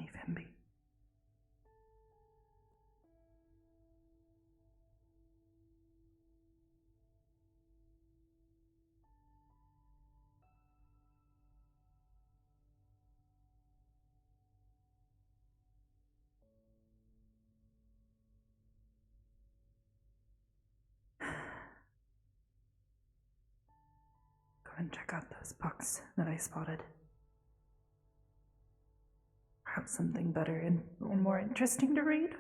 leave him be. Go and check out those books that I spotted. Perhaps something better and more interesting to read?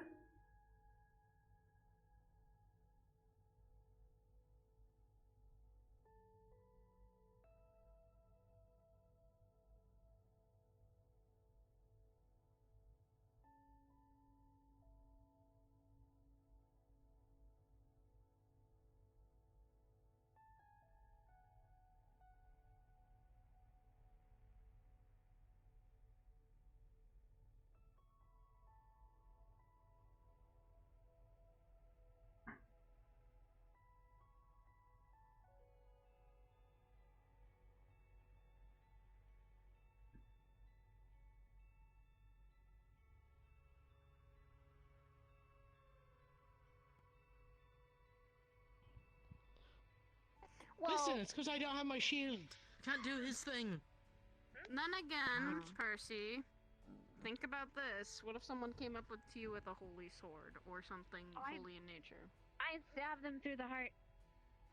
Well, Listen, it's because I don't have my shield. Can't do his thing. then again, Percy, think about this. What if someone came up to you with a holy sword or something holy in nature? I'd stab them through the heart.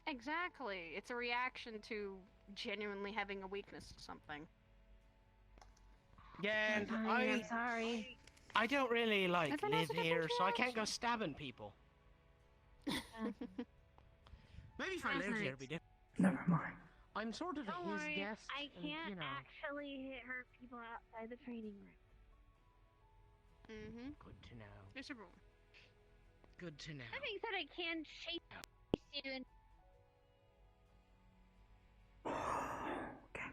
Exactly. It's a reaction to genuinely having a weakness to something. Yeah, and I'm sorry. I don't really like Everyone has live a different here, so I can't go reaction. stabbing people. Maybe if I lived here, it'd be different. Never mind. I'm sort of Don't his worry, guest. I and, can't you know. actually hurt people outside the training room. Mm-hmm. Good to know. There's a rule. Good to know. That being said, I can chase you and Okay.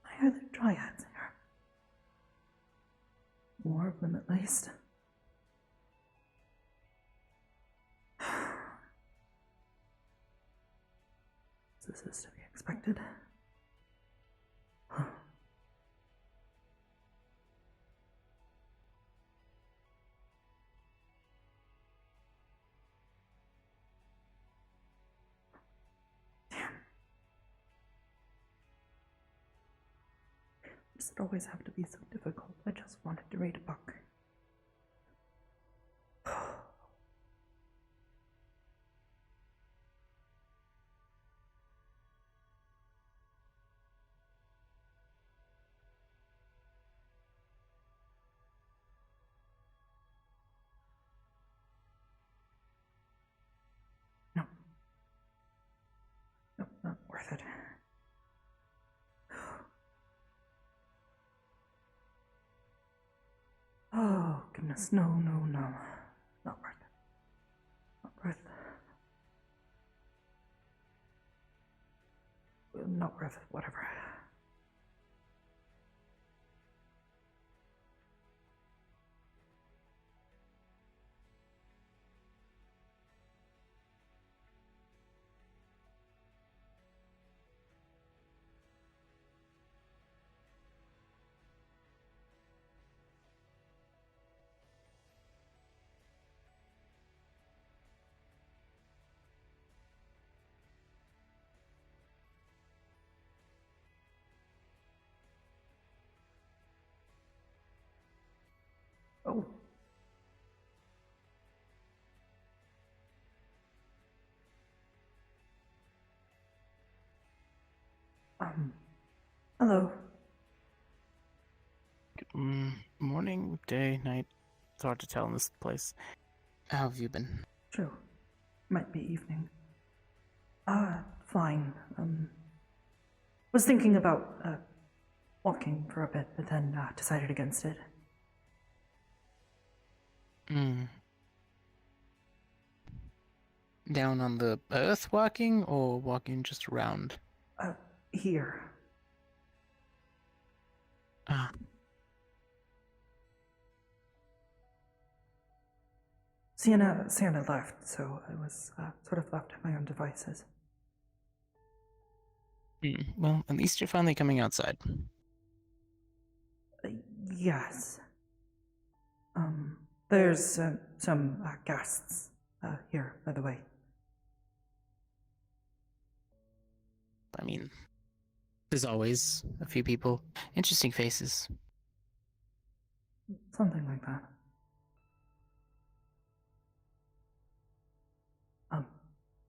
Why are there dryads here? More of them, at least. This is to be expected. Damn. Does it always have to be so difficult? I just wanted to read a book. No. Nope, not worth it. Oh, goodness, no, no, no. Not worth it. Not worth it. Not worth it, whatever. Oh. Hello. Morning, day, night. It's hard to tell in this place. How have you been? True. Might be evening. Fine. Was thinking about, walking for a bit, but then, decided against it. Down on the earth walking, or walking just around? Here. Ah. Sienna left, so I was, sort of left to my own devices. Well, at least you're finally coming outside. Yes. There's some guests here, by the way. I mean, there's always a few people. Interesting faces. Something like that.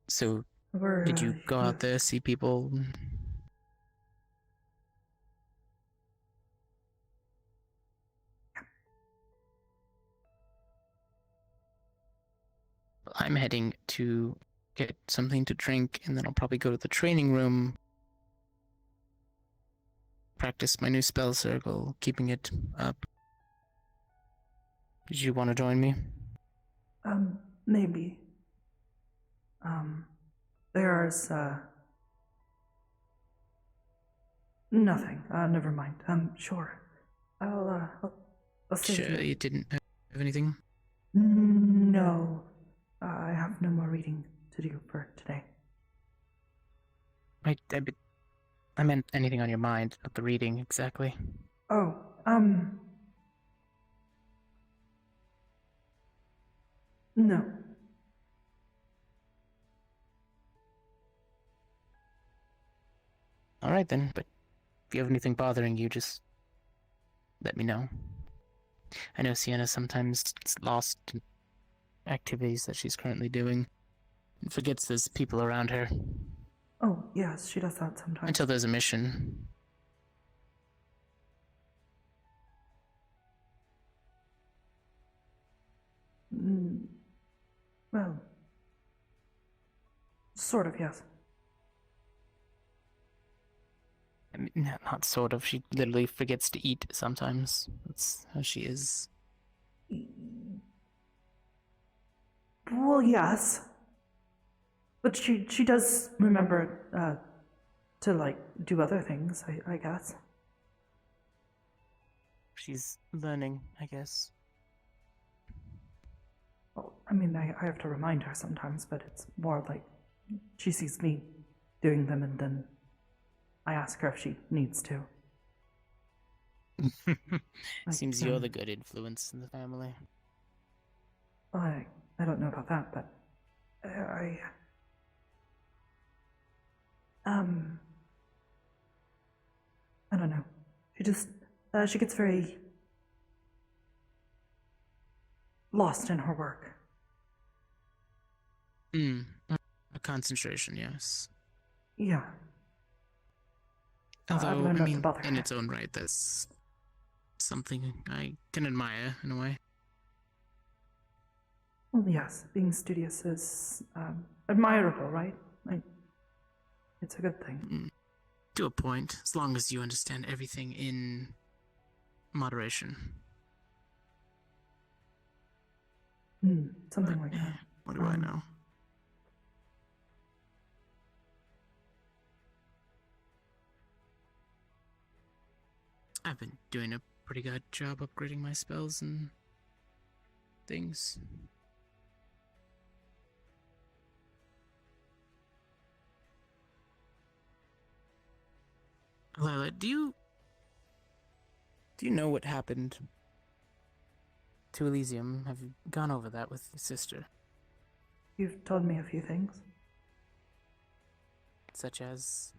So, We're, did you go out there, see people? Well, I'm heading to get something to drink, and then I'll probably go to the training room, practice my new spell circle, keeping it up. Did you want to join me? Maybe. There's, nothing. Never mind. Sure. I'll save Sure, you didn't have anything? No. I have no more reading to do for today. I meant anything on your mind, not the reading, exactly. Oh, no. Alright then, but if you have anything bothering you, just let me know. I know Sienna sometimes gets lost in activities that she's currently doing and forgets there's people around her Oh, yes, she does that sometimes. until there's a mission. Well, sort of, yes. I mean, not sort of. She literally forgets to eat sometimes. That's how she is. Well, yes. But she does remember, to, like, do other things, I guess. She's learning, I guess. Well, I mean, I have to remind her sometimes, but it's more like she sees me doing them and then I ask her if she needs to. Seems you're the good influence in the family. I don't know about that, but I don't know. She just, she gets very lost in her work. A concentration, yes. Yeah. I've Although, learned I not to mean, bother in her. its own right, that's something I can admire, in a way. Well, yes, being studious is admirable, right? It's a good thing. To a point, as long as you understand everything in moderation. Something like that. What do I know? I've been doing a pretty good job upgrading my spells and things. Alyla, do you know what happened to Elysium? Have you gone over that with your sister? You've told me a few things. Such as?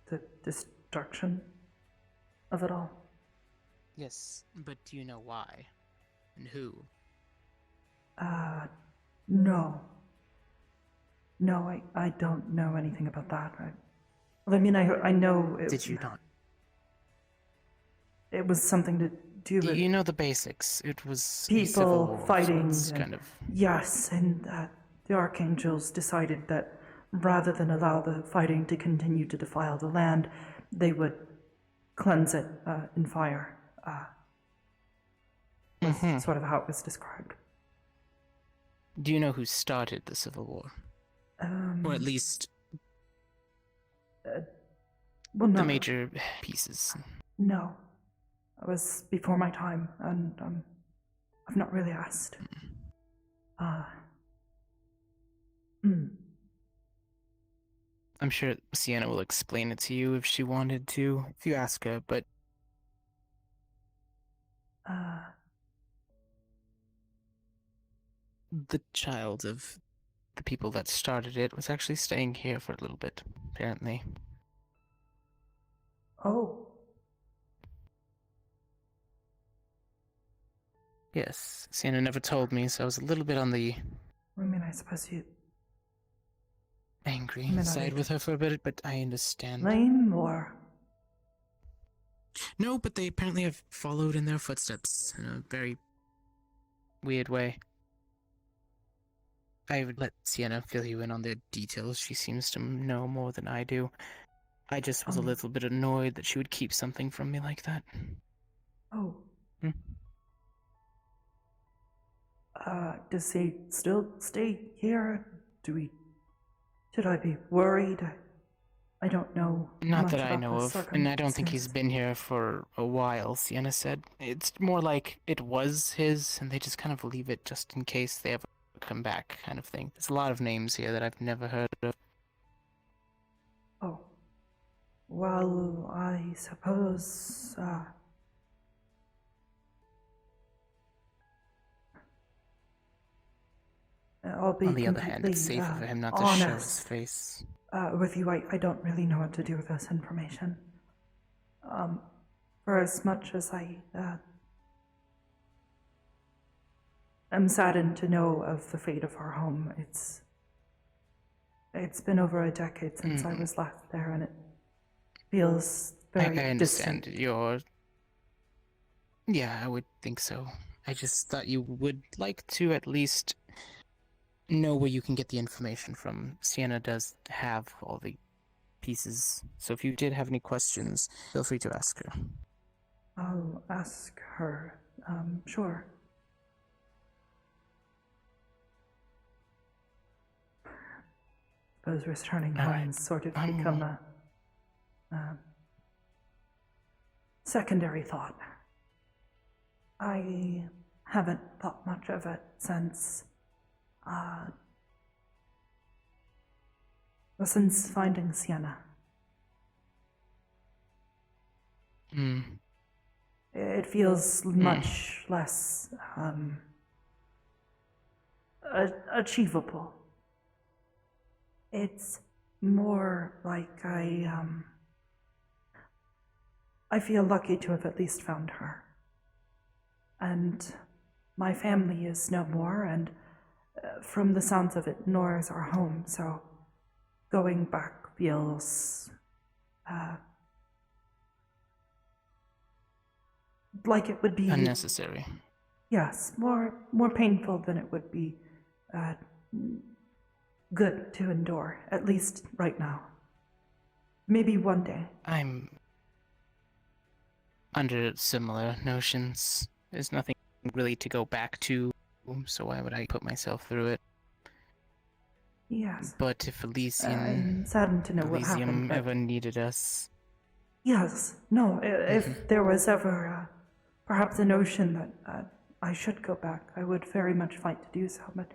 The destruction of it all. Yes, but do you know why? And who? No. No, I don't know anything about that. I know it... Did you not? It was something to do with... You know the basics. It was a people civil war, fighting. so it's kind of... Yes, and the Archangels decided that rather than allow the fighting to continue to defile the land, they would cleanse it in fire. That's sort of how it was described. Do you know who started the Civil War? Or at least well, no, the major pieces? No. It was before my time, and I've not really asked. I'm sure Sienna will explain it to you if she wanted to, if you ask her, but Uh, the child of the people that started it was actually staying here for a little bit, apparently. oh, Yes, Sienna never told me, so I was a little bit on the I mean, I suppose you angry I mean, are side they with her for a bit, but I understand. lame or? No, but they apparently have followed in their footsteps in a very weird way. I would let Sienna fill you in on the details. She seems to know more than I do. I just was a little bit annoyed that she would keep something from me like that. Oh, Hmm. does he still stay here? Should I be worried? I don't know Not much that I about know the of, and I don't think he's circumstances. been here for a while, Sienna said. It's more like it was his, and they just kind of leave it just in case they ever come back, kind of thing. There's a lot of names here that I've never heard of. Oh, well, I suppose, I'll be On the other hand, it's completely, safer for him not to show his honest face. with you. I don't really know what to do with this information. For as much as I am saddened to know of the fate of our home, it's been over a decade since I was last there, and it feels very I understand. distant. Yeah, I would think so. I just thought you would like to at least know where you can get the information from. Sienna does have all the pieces, so if you did have any questions, feel free to ask her. I'll ask her. Sure. Suppose returning All home right. has sort of become a secondary thought. I haven't thought much of it since finding Sienna. It feels much less achievable. It's more like I feel lucky to have at least found her. And my family is no more, and from the sounds of it, nor is our home, so going back feels like it would be Unnecessary. Yes, more painful than it would be good to endure, at least right now. Maybe one day. I'm under similar notions. There's nothing really to go back to, so why would I put myself through it? Yes. But if I'm saddened to know what happened. Elysium But ever needed us... yes, no, if there was ever perhaps a notion that I should go back, I would very much fight to do so, but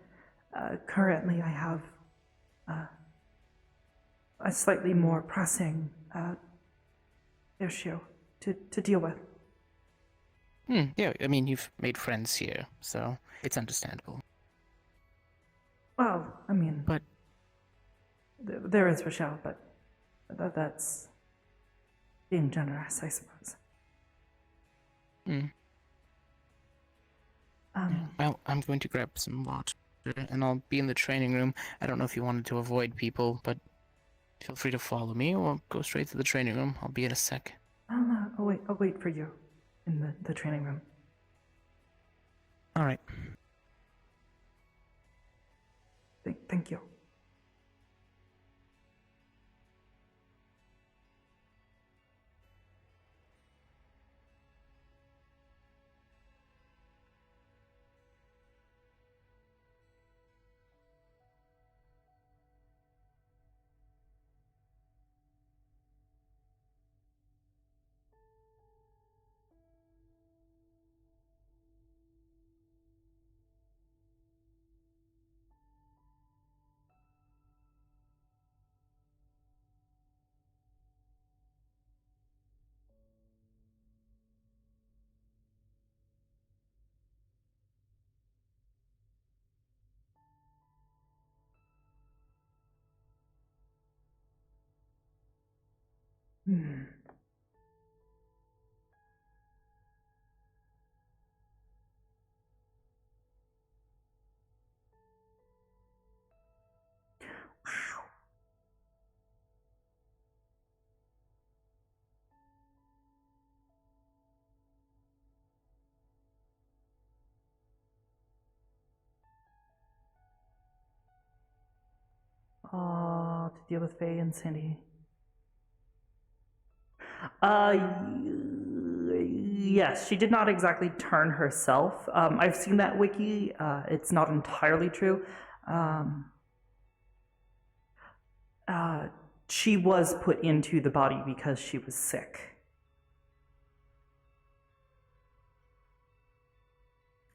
currently I have a slightly more pressing issue to deal with. Yeah, I mean, you've made friends here, so it's understandable. Well, I mean, But there is Rochelle, but that's being generous, I suppose. Well, I'm going to grab some water, and I'll be in the training room. I don't know if you wanted to avoid people, but feel free to follow me, or go straight to the training room. I'll be in a sec. I'll wait for you in the training room. All right. Thank you. Hmm. To deal with Faye and Sandy. Yes, she did not exactly turn herself. I've seen that wiki. It's not entirely true. She was put into the body because she was sick.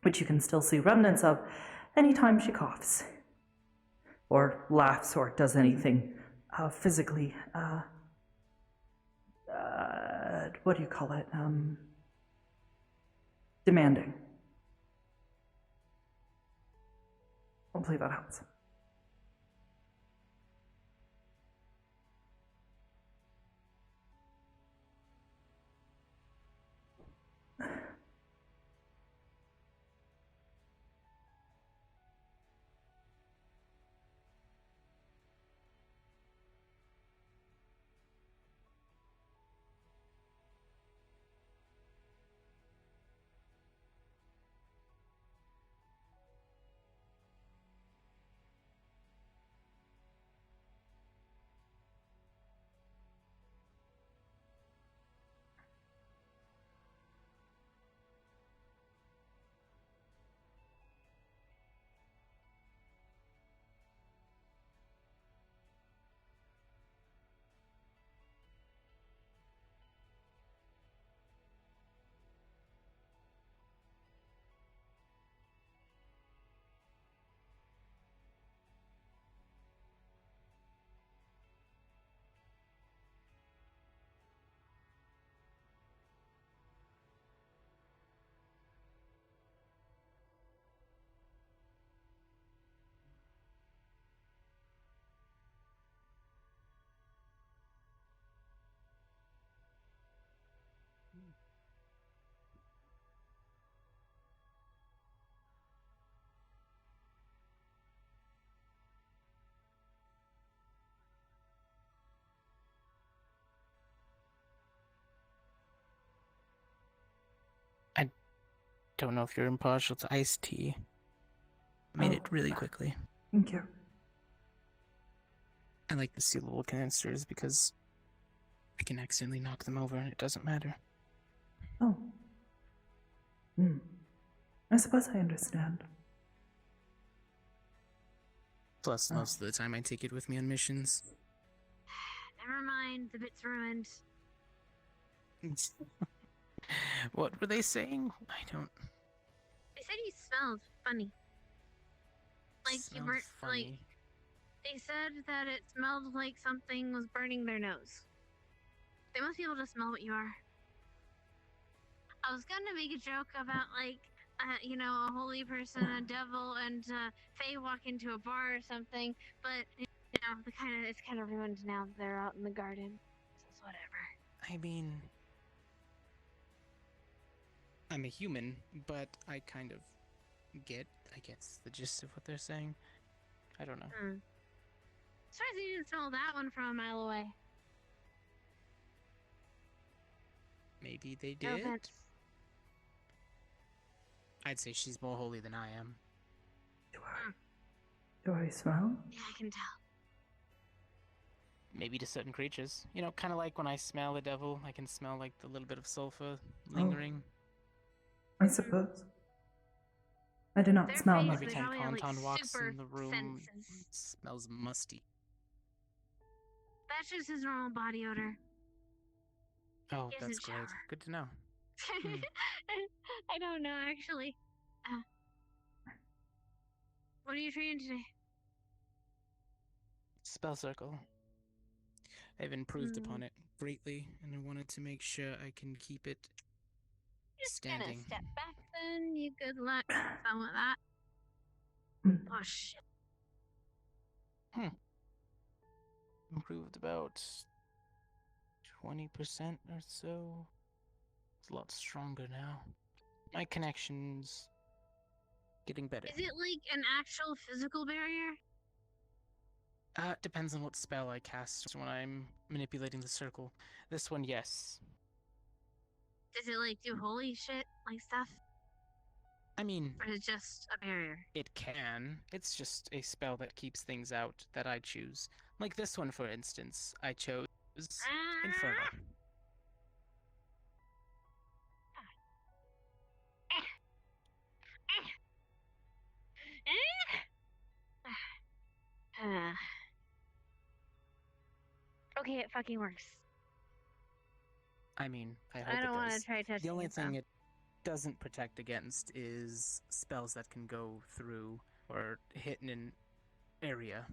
Which you can still see remnants of anytime she coughs, or laughs, or does anything physically, what do you call it? Demanding. Hopefully that helps. Don't know if you're impartial to iced tea. Made it really quickly. Thank you. I like the sealable canisters because I can accidentally knock them over and it doesn't matter. Oh. I suppose I understand. Plus, most of the time I take it with me on missions. Never mind, the bit's ruined. What were they saying? I don't. They said you smelled funny. Like you smell were funny. like. They said that it smelled like something was burning their nose. They must be able to smell what you are. I was gonna make a joke about like, a holy person, a devil, and Faye walk into a bar or something, but it's kind of ruined now that they're out in the garden. So it's whatever. I mean, I'm a human, but I kind of get, I guess, the gist of what they're saying. I don't know. Surprised you didn't smell that one from a mile away. Maybe they No did. offense. I'd say she's more holy than I am. Do I smell? Yeah, I can tell. Maybe to certain creatures. You know, kind of like when I smell the devil, I can smell like the little bit of sulfur lingering. I suppose. I do not Their smell face, much. Every they time probably have, Conton walks super in the room, senses. it smells musty. That's just his normal body odor. Oh, He that's doesn't great. shower. Good to know. I don't know, actually. What are you training today? Spell circle. I've improved upon it greatly, and I wanted to make sure I can keep it Just gonna standing. step back then. You good luck. Fun with that. Oh shit. Improved about 20% or so. It's a lot stronger now. My connection's getting better. Is it like an actual physical barrier? It depends on what spell I cast when I'm manipulating the circle. This one, yes. Does it like do holy shit like stuff? I mean, Or is it just a barrier? it can. It's just a spell that keeps things out that I choose. Like this one, for instance, I chose Inferno. Okay, it fucking works. I mean, I hope I don't it want does. to try touching The only it, thing though. it doesn't protect against is spells that can go through or hit in an area.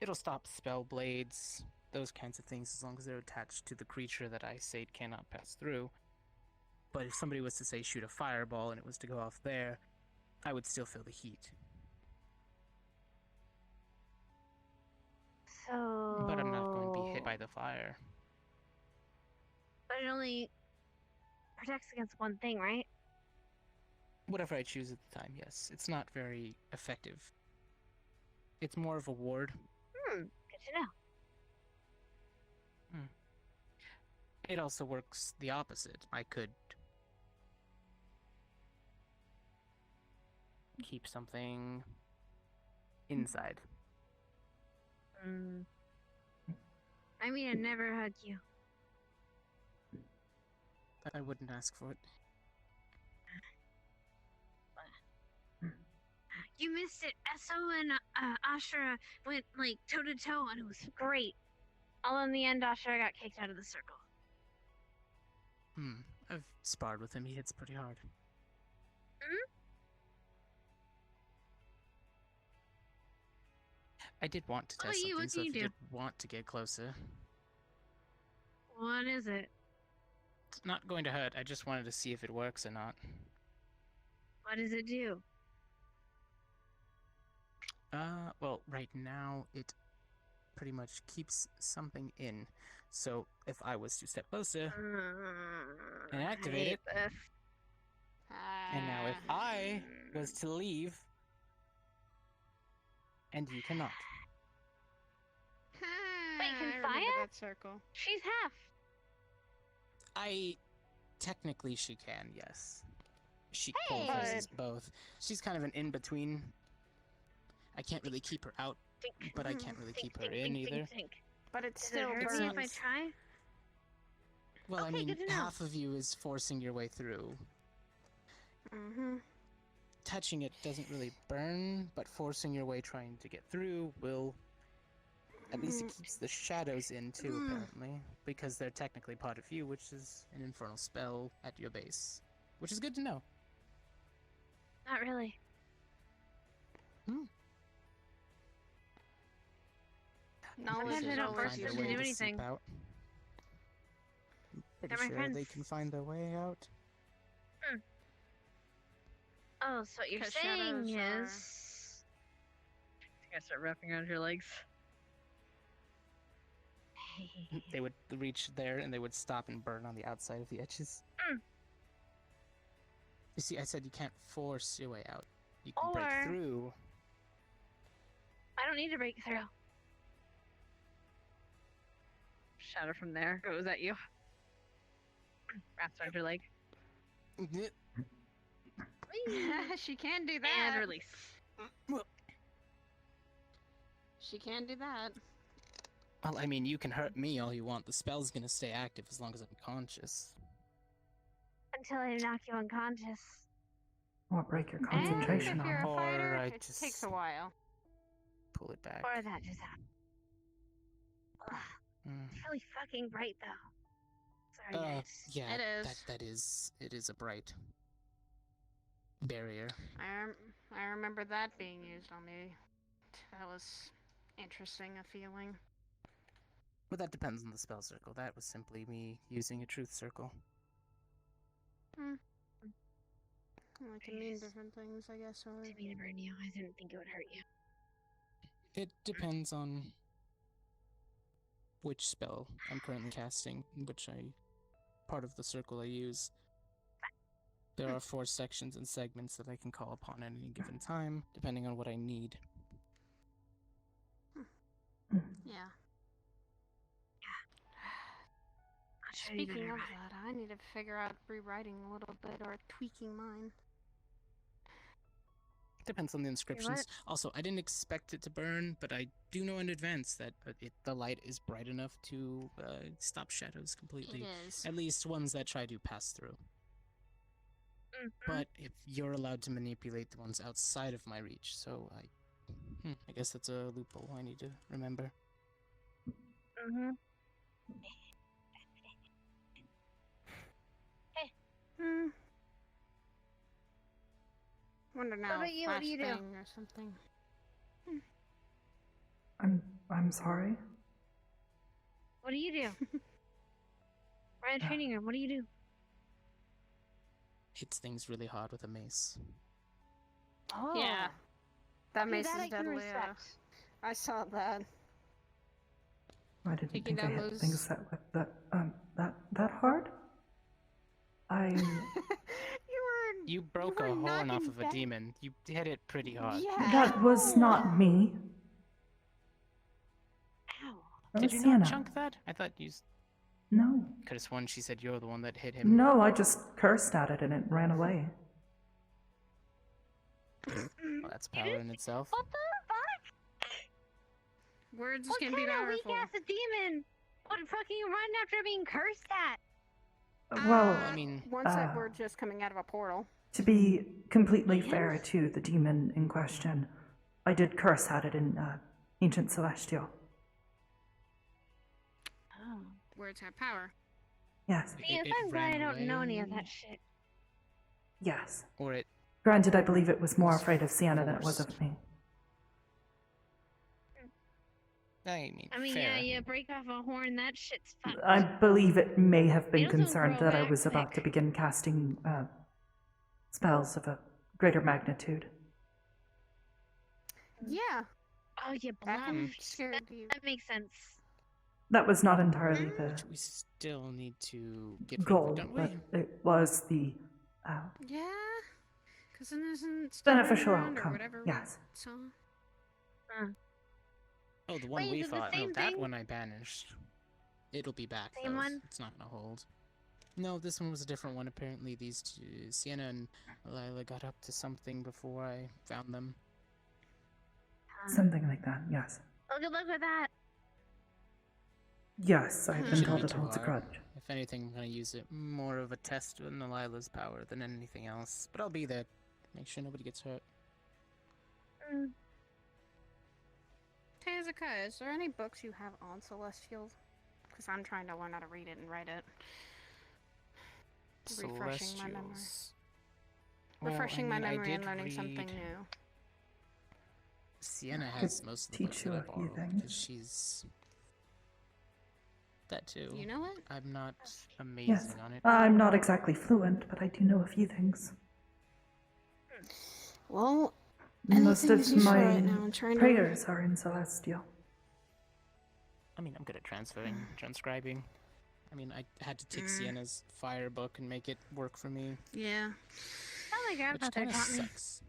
It'll stop spell blades, those kinds of things, as long as they're attached to the creature that I say it cannot pass through. But if somebody was to say shoot a fireball and it was to go off there, I would still feel the heat. So. But I'm not going to be hit by the fire. But it only protects against one thing, right? Whatever I choose at the time, yes. It's not very effective. It's more of a ward. Good to know. It also works the opposite. I could keep something inside. I mean, I never hug you. I wouldn't ask for it. You missed it. Esso and Ashura went like toe to toe, and it was great. All in the end, Ashura got kicked out of the circle. I've sparred with him. He hits pretty hard. I did want to test something, What so can if you you do? did want to get closer, What is it? it's not going to hurt. I just wanted to see if it works or not. What does it do? Well, right now it pretty much keeps something in. So if I was to step closer and activate it, and now if I was to leave, and you cannot. Wait, can I remember Faya? that circle. She's half. Technically she can, yes. She Hey! qualifies as both. She's kind of an in-between. I can't really keep her out, but I can't really keep her in either. But it's Does still it hurt It's me not- if I try? Well, Okay, I mean, good to know. half of you is forcing your way through. Touching it doesn't really burn, but forcing your way trying to get through will... At least it keeps the shadows in too, apparently. Because they're technically part of you, which is an infernal spell at your base. Which is good to know. Not really. Knowledge Sometimes I is don't always force Find them their to way do to anything. seep out. Pretty They're my sure friends. they can find their way out. Oh, so what you're 'Cause saying shadows is... I'm gonna start wrapping around your legs. They would reach there and they would stop and burn on the outside of the edges. You see, I said you can't force your way out. You can break Or- through. I don't need to break through. Shadow from there. Oh, was that you? Wraps around your leg. she can do that. And release. She can do that. Well, I mean, you can hurt me all you want. The spell's gonna stay active as long as I'm conscious. Until I knock you unconscious. Or break your And concentration if you're on a Or fighter, I it just- takes a while. Pull it back. Or that just happened. Ugh, Mm. it's really fucking bright, though. Sorry, guys. Yeah, It is. It is a bright barrier. I remember that being used on me. That was interesting, a feeling. But that depends on the spell circle. That was simply me using a truth circle. It can mean different things, I guess. Or... I didn't mean to burn you. I didn't think it would hurt you. It depends on which spell I'm currently casting, part of the circle I use. There are 4 sections and segments that I can call upon at any given time, depending on what I need. Yeah. I'll show you Speaking better of about it. that, I need to figure out rewriting a little bit or tweaking mine. Depends on the inscriptions. Also, I didn't expect it to burn, but I do know in advance that the light is bright enough to stop shadows completely. It is. At least ones that try to pass through. Mhm. But if you're allowed to manipulate the ones outside of my reach, so I guess that's a loophole I need to remember. Mhm. Hmm. Wonder now. about you? What do you do? Flashbang or something. I'm sorry. What do you do? We're in the training room. What do you do? Hits things really hard with a mace. Oh. Yeah. That Dude, mace that is I can deadly. respect. I saw that. I didn't Taking think I down hit those- things that hard. You broke were a horn off knocking of a back- demon. You hit it pretty hard. Yeah. That was not me. Ow. That Did was you Sienna. not chunk that? I thought you No. could have sworn she said you're the one that hit him. No, I just cursed at it and it ran away. Well, that's power in itself. What the fuck? Words What can kind be of weak powerful. ass demon would fucking run after being cursed at? Well, I mean, Once that word just coming out of a portal. to be completely fair to the demon in question, I did curse at it in Ancient Celestial. Oh. Words have power. Yes. See, if I'm glad I don't know any of that shit. Yes. Or it. Granted, I believe it was more afraid of Sienna than it was of me. I mean, fair. yeah, you break off a horn, that shit's fucked. I believe it may have been It doesn't concerned grow that I back was about to quick. begin casting spells of a greater magnitude. Yeah. Oh, you That can bluffed. scare you. That makes sense. That was not entirely the Which we still need to get rid goal, of, don't but we? it was the Yeah. Because then isn't stuff beneficial around or outcome. whatever Yes. we saw. Oh, the one Wait, we is it the fought. No, same that thing? one I banished. It'll be back, Same though. one? It's not gonna hold. No, this one was a different one. Apparently, these two, Sienna and Alyla, got up to something before I found them. Something like that, yes. Well, good luck with that. Yes, I've been Shouldn't told be it too holds a hard. grudge. If anything, I'm gonna use it more of a test on Alyla's power than anything else. But I'll be there. Make sure nobody gets hurt. Tezuka, is there any books you have on Celestial? Because I'm trying to learn how to read it and write it. Refreshing my memory. Celestials. Refreshing my I memory and did learning something read- new. Sienna I has could most of the teach books you that I a few borrow things. because she's that too. You know it? I'm not amazing Yes. on it. I'm not exactly fluent, but I do know a few things. Well, Most anything of is useful my right now. I'm trying prayers are in Celestial. I mean, I'm good at transcribing. I mean, I had to take Sienna's fire book and make it work for me, Yeah. Oh, my which grandfather kind of taught me. sucks.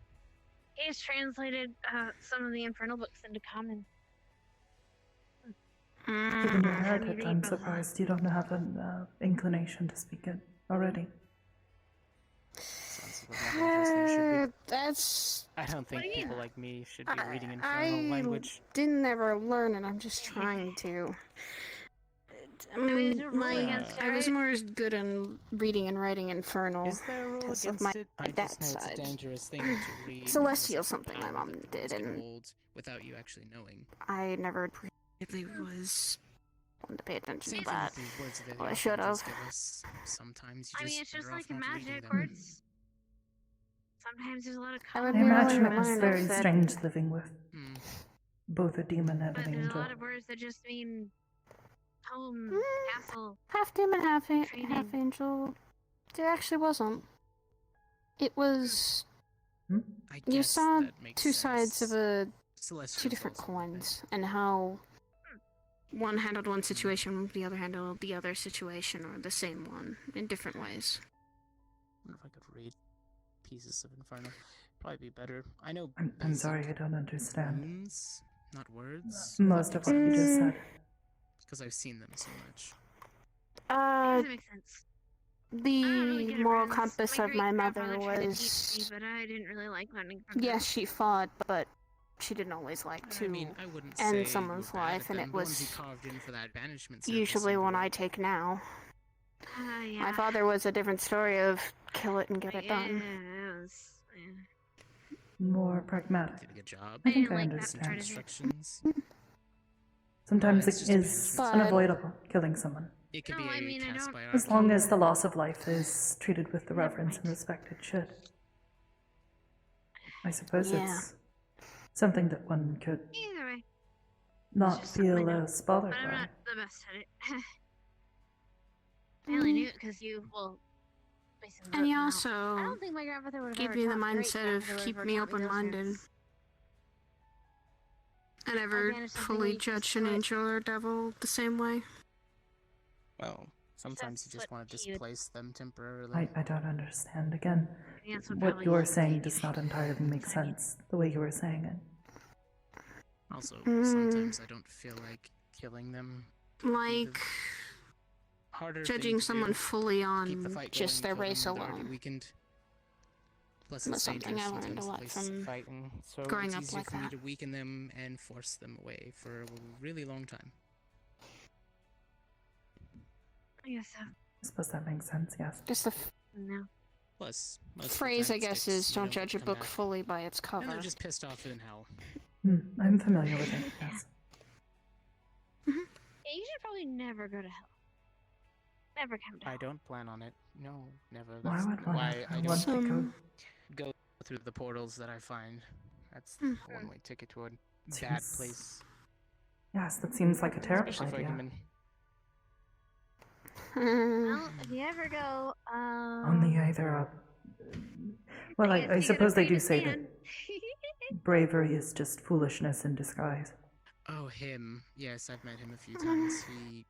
He's translated some of the Infernal books into Common. Given your Let me heritage, read I'm those. surprised you don't have an inclination to speak it already. Sounds like a more dangerous than it should be. That's. I don't think do you people mean? like me should be reading I infernal language. didn't ever learn it. I'm just trying to. I mean, mean, there's a rule against it, I was right? more good in reading and writing Infernal. Is there a rule because against of my it? I just dad's know it's a side. dangerous thing to read. Celestial because of something my power mom that did, things and- hold without you actually knowing. I never really was one to pay attention Same to thing that. with the words that Well, I the should authors have. give us. Sometimes you I just mean, it's just better like off not reading magic them. words. Sometimes there's a lot of I I would color. merely imagine it was remind very us that- strange living with Hmm. both a demon and But an there's a angel. lot of words that just mean home, Mm. castle. Half demon, half Training. angel. There actually wasn't. It was. I You guess saw that makes two sides of sense. two Celestials different also have been- coins, and how one handled one situation, the other handled the other situation, or the same one in different ways. I wonder if I could read pieces of Inferno. Probably be better. I know I'm sorry, I don't understand. runes, not words. Most of what you just said. Because I've seen them so much. Doesn't make sense. I'm not really The good at moral runes. compass My of my mother great-grandfather tried to teach me, was, but I didn't really like learning from him. yes, she fought, but she didn't always like I to mean, I wouldn't end say you someone's were bad life, at and them. it The ones you was carved in for that banishment circle usually seemed to one I work. take now. Yeah. My father was a different story of kill it and get it Yeah, done. it was. Yeah. More pragmatic. Did a good job. I think didn't I like that understand. part of it. Instructions. Sometimes It's it just a is banishment. unavoidable, killing someone. It could No, be I a mean, I cast don't- by As art. long as the loss of life is treated with the Never reverence and mind. respect it should. I suppose Yeah. it's something that one could Either way, not just something I feel know. as bothered but I'm by. not the best at it. I only knew it because you, well, based on the And book you now. I also don't think my grandfather would have give ever me the taught my mindset of great-grandfather would keep have me ever taught those open-minded. runes. I never banished something fully weak just judge to an it. angel or devil the same way. Well, sometimes you That's just what want to he would- displace them temporarily. I don't understand. Again, Yeah, that's what what probably you're he saying did. does not entirely make sense, the way you were saying it. Also, Mm. sometimes I don't feel like killing them. Like Harder judging thing to someone do. fully Keep the on fight just going, their kill race them when they're already alone. weakened. Plus, Was it's something dangerous I learned a sometimes lot place from fighting, so growing it's up easier like for me that. to weaken them and force them away for a really long time. I guess so. I suppose that makes sense, yes. Just the No. Plus, most of the phrase, time I it guess, sticks, is you don't get judge to a come book back. fully by its And cover. they're just pissed off in hell. I'm familiar with it, yes. Yeah, you should probably never go to hell. Never come to I hell. don't plan on it. No, never. Why That's would one why I want don't to go? Some- go through the portals that I find. That's Hmm. a one-way ticket to a bad Seems- place, Yes, that seems like a terrible especially for a idea. human. Well, if you ever go, Only either a... Well, guess I you suppose they gotta do pray to say Stan. that bravery is just foolishness in disguise. Oh, him. Yes, I've met him a few times. He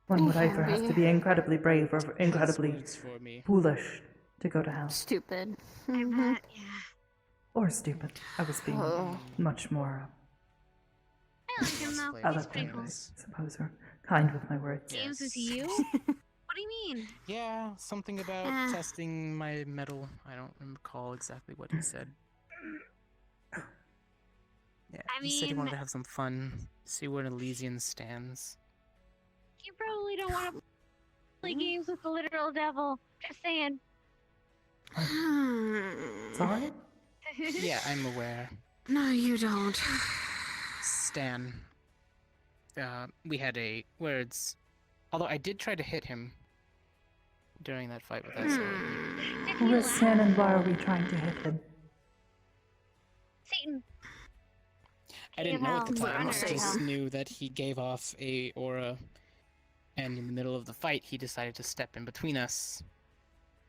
One would Yeah, either have to be incredibly brave or has incredibly words for me. foolish to go to hell. Stupid. I Mhm. bet, yeah. Or stupid. I was being Oh. much more I like him though. He's eloquent, pretty I cool. suppose, or kind with my words. James, is Yes. he you? What do you mean? Yeah, something about Eh. testing my metal. I don't recall exactly what he said. Yeah, I he said he wanted mean- to have some fun, see where Elysian stands. You probably don't want to play games with the literal devil. Just saying. Sorry? Yeah, I'm aware. No, you don't. Stan. We had a words. Although I did try to hit him during that fight with that sword. Did Who he is laugh? Stan and why are we trying to hit him? Satan. I didn't know at the King of time. hell, I Satan. just knew that he gave off a aura, and in the middle of the fight, he decided to step in between us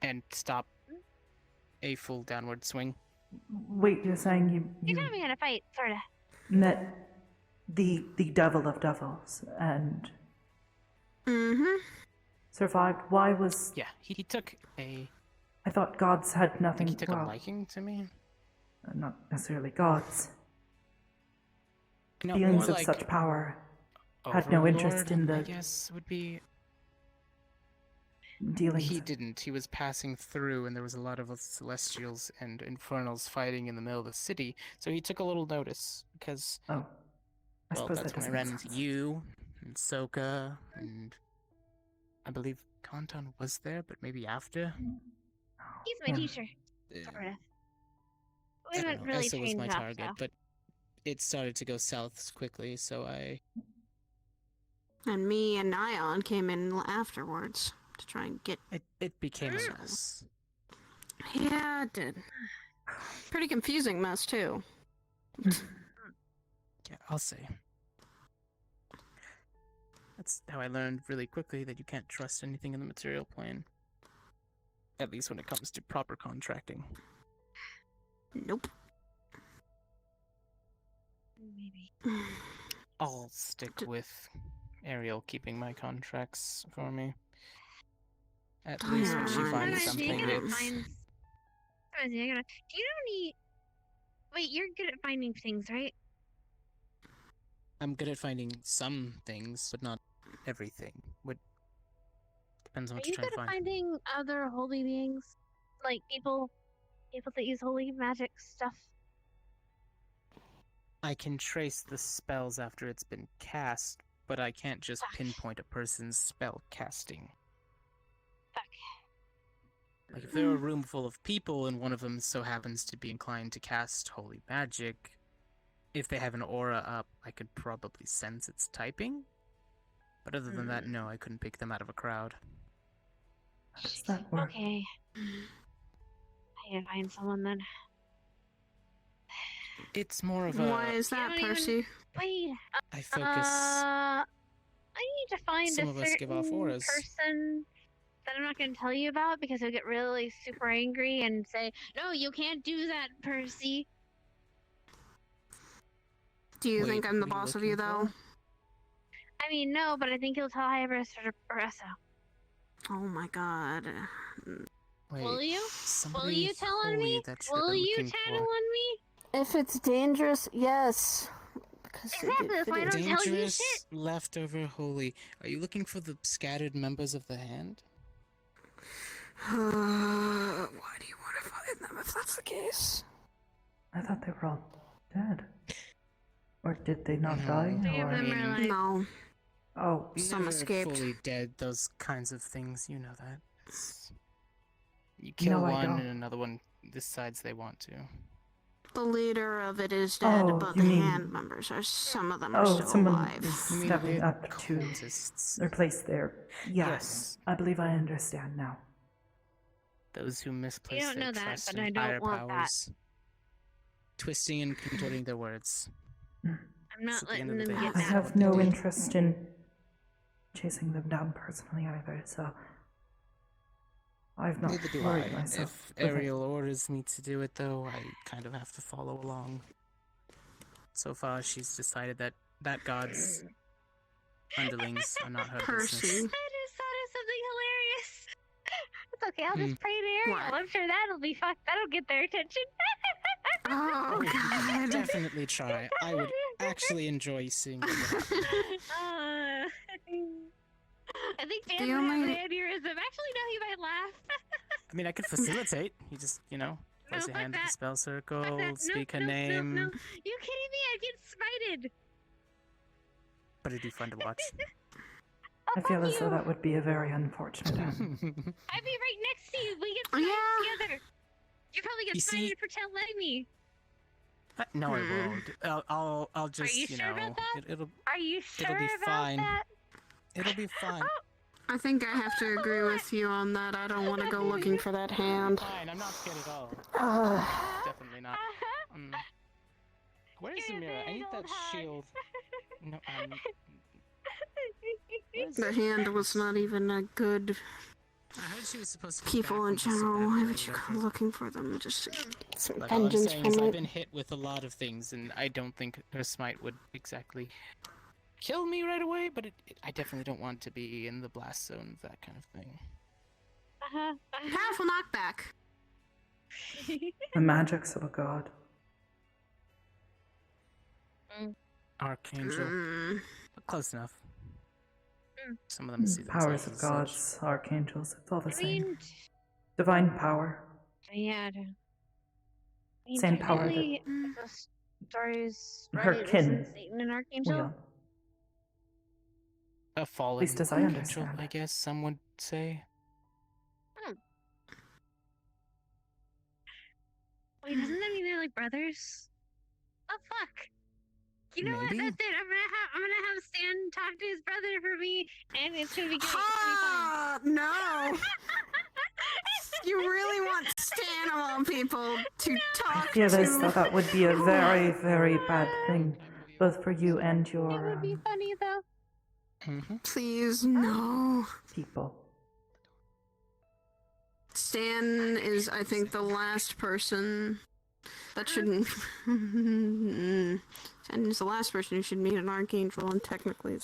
and stop a full downward swing. Wait, you're saying You you taught me how to fight, sorta. met the devil of devils and Mm-hmm. survived? Why was... Yeah, he took a. I thought gods had I think nothing... he took well, a liking to me. not necessarily gods. No, Beings more of like such power had no interest Overlord, in the I guess would be. dealings. He didn't. He was passing through, and there was a lot of Celestials and Infernals fighting in the middle of the city. So he took a little notice because, Oh. I well, suppose that's that when I doesn't ran make into sense. you and Soka, and I believe Kanton was there, but maybe after. He's my Yeah. teacher, Uh, sorta. I We don't haven't know, really Essa was my changed up, target, so. but it started to go south quickly, so I. And me and Ion came in afterwards to try and get. It became a So- mess. Yeah, it did. Pretty confusing mess too. Yeah, I'll say. That's how I learned really quickly that you can't trust anything in the material plane. At least when it comes to proper contracting. Nope. Maybe. I'll stick with Ariel keeping my contracts for me. At least when she Yeah, finds nice. something, You're gonna it's... find. Do you know any? Wait, you're good at finding things, right? I'm good at finding some things, but not everything. What depends on Are what you you're trying good to at find. finding other holy beings, like people that use holy magic stuff? I can trace the spells after it's been cast, but I can't just Fuck. pinpoint a person's spell casting. Fuck. Like, if there are a room full of people and one of them so happens to be inclined to cast holy magic, if they have an aura up, I could probably sense its typing. But other than that, no, I couldn't pick them out of a crowd. How does that work? Okay. I gotta find someone then. It's more of Why a... is that, don't even- Percy? Wait. I focus... I need to find Some a of us give off certain auras. person that I'm not going to tell you about because he'll get really super angry and say, "No, you can't do that, Percy." Do you Wait, think I'm the what are you boss of you, looking though? for? I mean, no, but I think he'll tell Hybris or Barresso. Oh my god. Wait, Will you? somebody Will you tell on holy me? that you're Will you looking tattle for. on me? If it's dangerous, yes. Because Exactly, that's why I don't tell you Dangerous, shit. leftover, holy. Are you looking for the scattered members of the hand? Why do you want to find them if that's the case? I thought they were all dead. Or did they not No. die? Three of Or... them are like, No. Oh, Some Never escaped. fully dead, those kinds of things, you know that. You kill No, I one don't. and another one decides they want to. The leader of it is dead, Oh, but you the mean- hand members are some of them are oh, still someone alive. is You mean stepping weird up to cultists? replace their... Yes, Yes. I believe I understand now. Those who misplace don't their know that, trust but in I don't higher want that. powers. Twisting and contorting their words. I'm not It's at the end letting of them the get day. I that. have no interest in chasing them down personally either, so... I've not Neither do worried I. myself. If with it. Ariel orders me to do it, though, I kind of have to follow along. So far, she's decided that god's underlings are not her Percy. business. I just thought of something hilarious. It's okay, I'll just pray to Ariel. What? I'm sure that'll be fucked. That'll get their attention. Oh You could god. definitely try. I would actually enjoy seeing what would happen. I think Dan The would have an only- aneurysm. Actually, no, he might laugh. I mean, I could facilitate. You just, place No, your fuck hand in the that. spell circle, Fuck that. speak her no, name. No. You kidding me? I'd get smited. But it'd be fun to watch. I feel as though that would be a very unfortunate end. I'd be right next to you. We get Oh, smited yeah. together. You probably get You smited see- for telling me. No, I Hmm. won't. I'll just, you sure about that? it'll Are you sure be about fine. that? it'll be fine. I think I have to agree with you on that. I don't want to go looking for that hand. Fine, I'm not scared at all. Definitely not. Where's the You're a mirror? I big need that old hog. shield. No, The hand was not even a good I heard she was supposed to be people back in from the general. Why would sabbatical, you go but- looking for them just to get some But all I'm vengeance saying is from I've it? been hit with a lot of things, and I don't think her smite would exactly kill me right away, but I definitely don't want to be in the blast zone, that kind of thing. Powerful knockback. The magics of a god. Archangel. Mm. Close enough. Mm. Some of them see Powers themselves of as such. gods, archangels, it's all the I same. mean, Divine power. yeah. Same power that- technically, if the story's Her right, kin. isn't Satan an archangel? Well, A fallen least as I archangel, understand I it. guess some would say. Wait, doesn't that mean they're like brothers? Oh fuck! You know Maybe. what? That's it. I'm gonna have Stan talk to his brother for me, and it's gonna be great. It's gonna Ah, no! You really want Stan of all people to I talk feel as though to? that would be a very, very bad thing, both for you and be fun. It your would be funny though. Please, no. people. Stan is, I think, the last person That shouldn't. And is the last person who should meet an archangel, and technically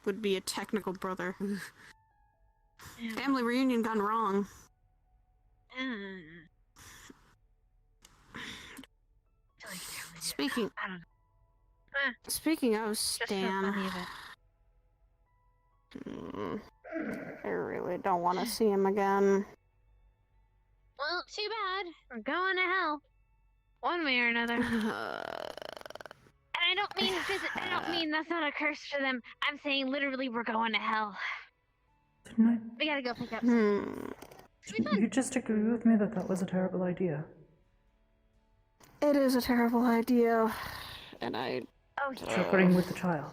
would be a technical brother. Family reunion gone wrong. Speaking. I don't know. Speaking of Just for Stan, funny of it. I really don't want to see him again. Well, too bad. We're going to hell, one way or another. And I don't mean I don't mean that's not a curse for them. I'm saying literally we're going to hell. Didn't We gotta go pick up. you just agree with me that that was a terrible idea? It is a terrible idea, and Oh, So agreeing with the child.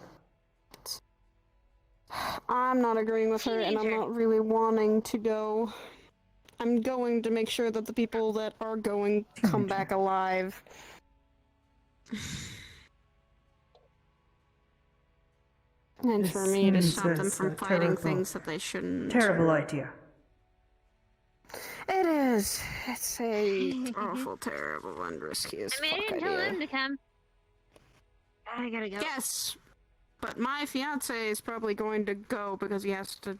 I'm not agreeing with her, and I'm Teenager. not really wanting to go. I'm going to make sure that the people that are going come Teenager. back alive. And This for me to seems stop them as from a fighting terrible- things that they shouldn't. Terrible idea. It is. It's a awful, terrible, and risky as I mean, I fuck didn't tell idea. them to come. I gotta go. Yes, but my fiance is probably going to go because he has to.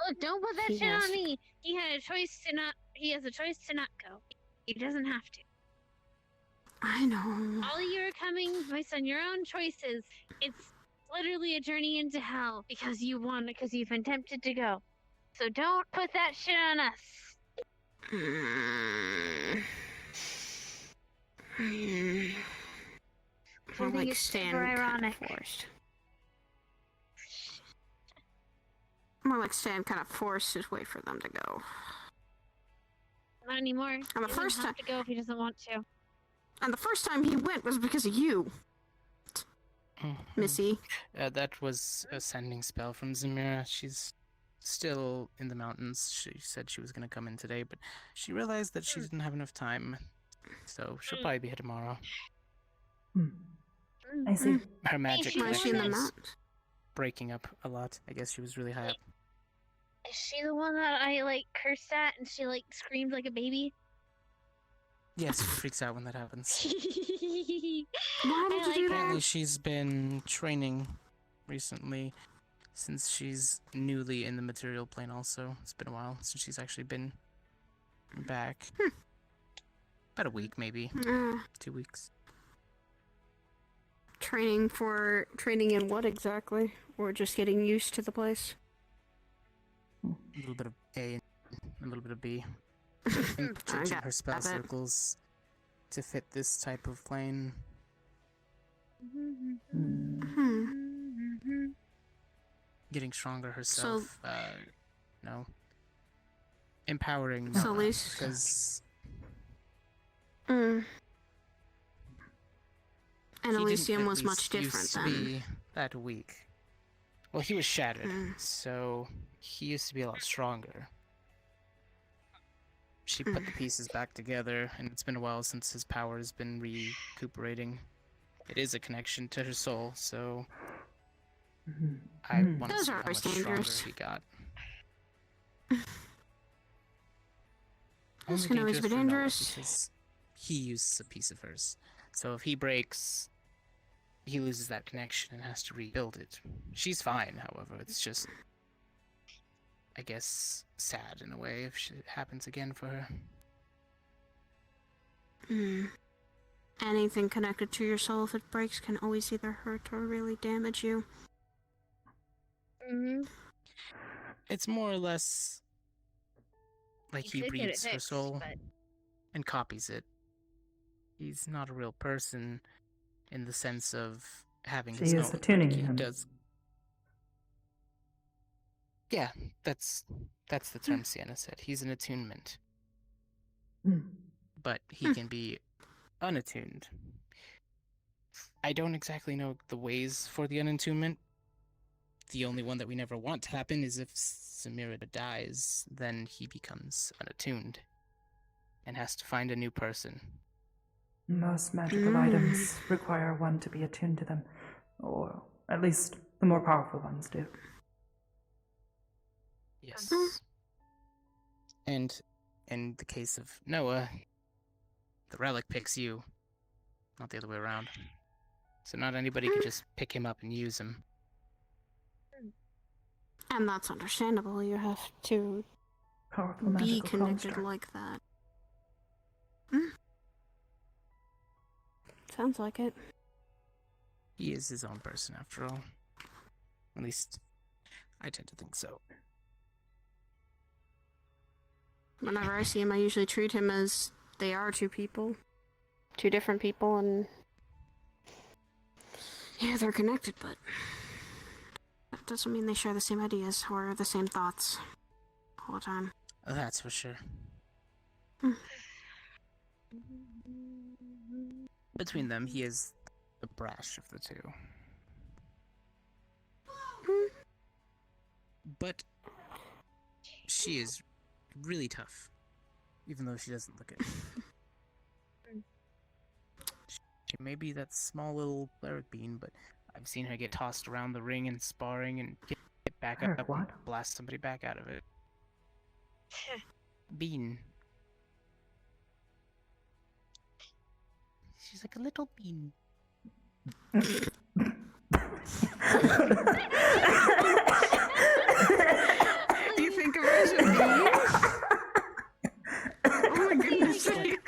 Look, don't put that He shit has- on me. He had a choice to not. He has a choice to not go. He doesn't have to. I know. All of you are coming based on your own choices. It's literally a journey into hell because you want it, because you've been tempted to go. So don't put that shit on us. I think like it's Stan super kind of ironic. forced. More like Stan kind of forced his way for them to go. Not anymore. He the doesn't first have time- to go if he doesn't want to. And the first time he went was because of you, Missy. That was a sending spell from Zamira. She's still in the mountains. She said she was going to come in today, but she realized that she didn't have enough time. So she'll probably be here tomorrow. I see. Her magic she's Why is she in the connection is mountains? breaking up a lot. I guess she was really high up. Is she the one that I like cursed at and she like screamed like a baby? Yes, she freaks out when that happens. Why did I you do like that? Apparently she's been training recently since she's newly in the material plane also. It's been a while since she's actually been back. About a week maybe. 2 weeks. Training in what exactly? Or just getting used to the place? A little bit of A and a little bit of B. And changing her spell got it. circles to fit this type of plane. Getting stronger herself. No. Empowering. So no, Lisa- because And he didn't Elysium at was much least different used to then. be that weak. Well, he was shattered, so he used to be a lot stronger. She put the pieces back together, and it's been a while since his power has been recuperating. It is a connection to her soul, so I want to Those see are how always much stronger dangerous. he got. That's Only gonna always be for Noah, dangerous. because he uses a piece of hers. So if he breaks, he loses that connection and has to rebuild it. She's fine, however. It's just, I guess, sad in a way if it happens again for her. Anything connected to your soul, if it breaks, can always either hurt or really damage you. It's more or less like he You could get it breathes her fixed, soul but- and copies it. He's not a real person in the sense of having She his is own. attuning he him. does. Yeah, that's the term Sienna said. He's an attunement, but he can be unattuned. I don't exactly know the ways for the unattunement. The only one that we never want to happen is if Samira dies, then he becomes unattuned and has to find a new person. Most magical items require one to be attuned to them, or at least the more powerful ones do. Yes. And in the case of Noah, the relic picks you, not the other way around. So not anybody could just pick him up and use him. And that's understandable. You have to Powerful be magical connected construct. like that. Sounds like it. He is his own person, after all. At least, I tend to think so. Whenever I see him, I usually treat him as they are two people. Two different people, and yeah, they're connected, but that doesn't mean they share the same ideas or the same thoughts all the time. That's for sure. Between them, he is the brash of the two. But she is really tough, even though she doesn't look it. She may be that small little cleric bean, but I've seen her get tossed around the ring and sparring and get back Cleric up what? and blast somebody back out of it. Bean. She's like a little bean. Do you think of her as a bean? Oh my goodness. You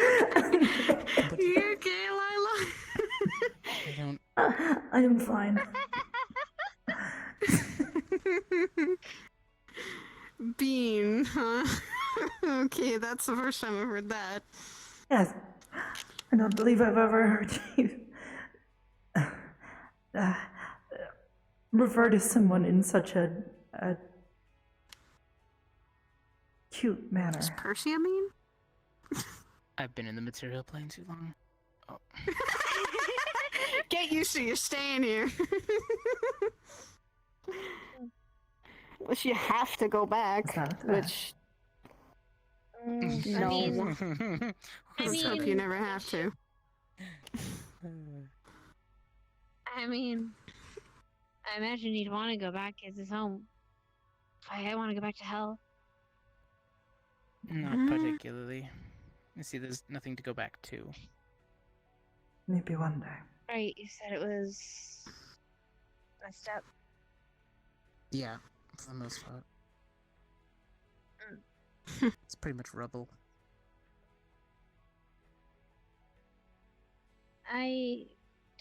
okay, Alyla? I don't. I am fine. Bean, huh? Okay, that's the first time I've heard that. Yes. I don't believe I've ever heard you refer to someone in such a cute manner. Is Percy a mean? I've been in the material plane too long. Oh. Get used to you staying here. Unless you have to go back, It's not a threat. which I no. mean, Let's hope you never have to. I mean, I imagine he'd want to go back as his home. I want to go back to hell. Not particularly. You see, there's nothing to go back to. Maybe one day. Right, you said it was messed up. Yeah, for the most part. It's pretty much rubble. I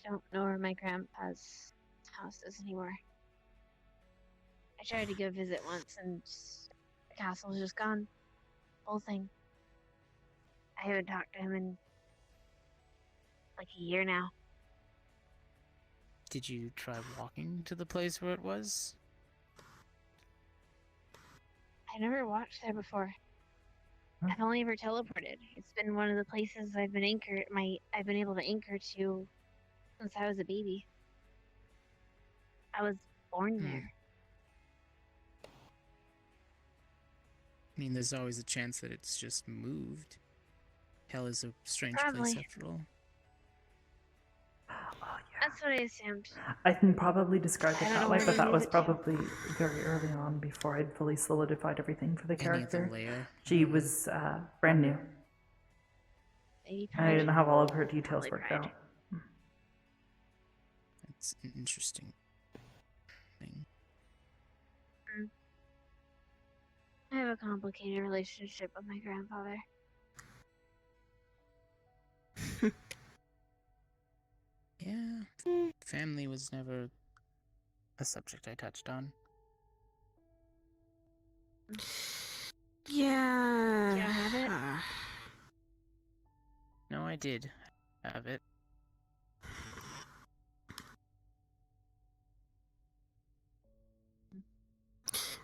don't know where my grandpa's house is anymore. I tried to go visit once and the castle's just gone. Whole thing. I haven't talked to him in like a year now. Did you try walking to the place where it was? I never watched there before. Huh? I've only ever teleported. It's been one of the places I've been I've been able to anchor to since I was a baby. I was born there. I mean, there's always a chance that it's just moved. Hell is a strange Probably. place after all. Oh, yeah. That's what I assumed. I can probably describe it I don't that know way, where but to that leave was it to. probably very early on before I'd fully solidified everything for the Any other character. layer? She was brand new. Maybe I pride. didn't have all of her details Probably worked pride. out. That's an interesting thing. I have a complicated relationship with my grandfather. Yeah, family was never a subject I touched on. Yeah. You don't have it? No, I did have it.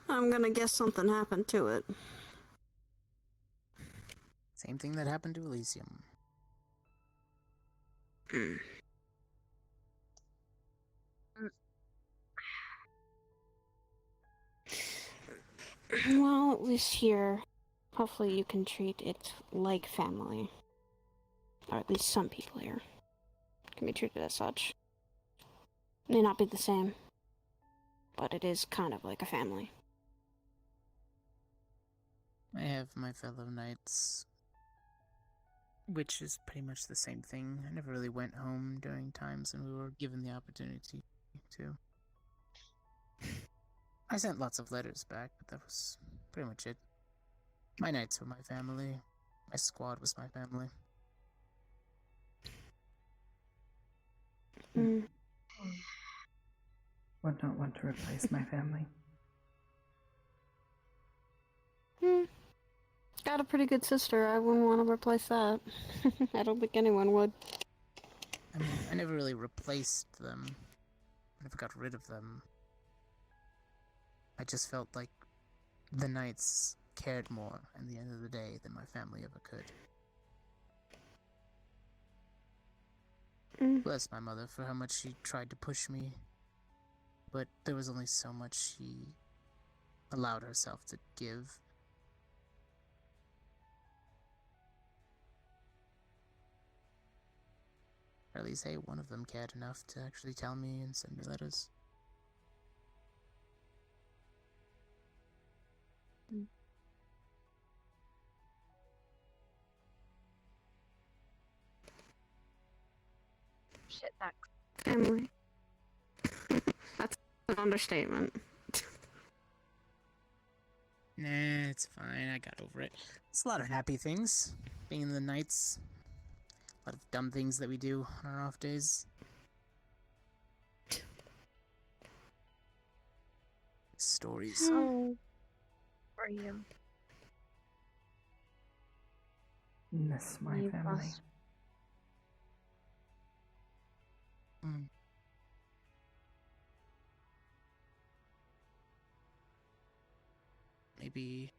I'm gonna guess something happened to it. Same thing that happened to Elysium. Well, at least here, hopefully you can treat it like family. Or at least some people here can be treated as such. May not be the same, but it is kind of like a family. I have my fellow knights, which is pretty much the same thing. I never really went home during times when we were given the opportunity to. I sent lots of letters back, but that was pretty much it. My knights were my family. My squad was my family. Mm. Would not want to replace my family. Hmm. Got a pretty good sister. I wouldn't want to replace that. I don't think anyone would. I mean, I never really replaced them. I never got rid of them. I just felt like the knights cared more at the end of the day than my family ever could. Bless my mother for how much she tried to push me, but there was only so much she allowed herself to give. Or at least, hey, one of them cared enough to actually tell me and send me letters. Shit, that Family. That's an understatement. Nah, it's fine. I got over it. It's a lot of happy things. Being in the nights. A lot of dumb things that we do on our off days. Stories. how are you? Miss my You family. lost- Mm. Maybe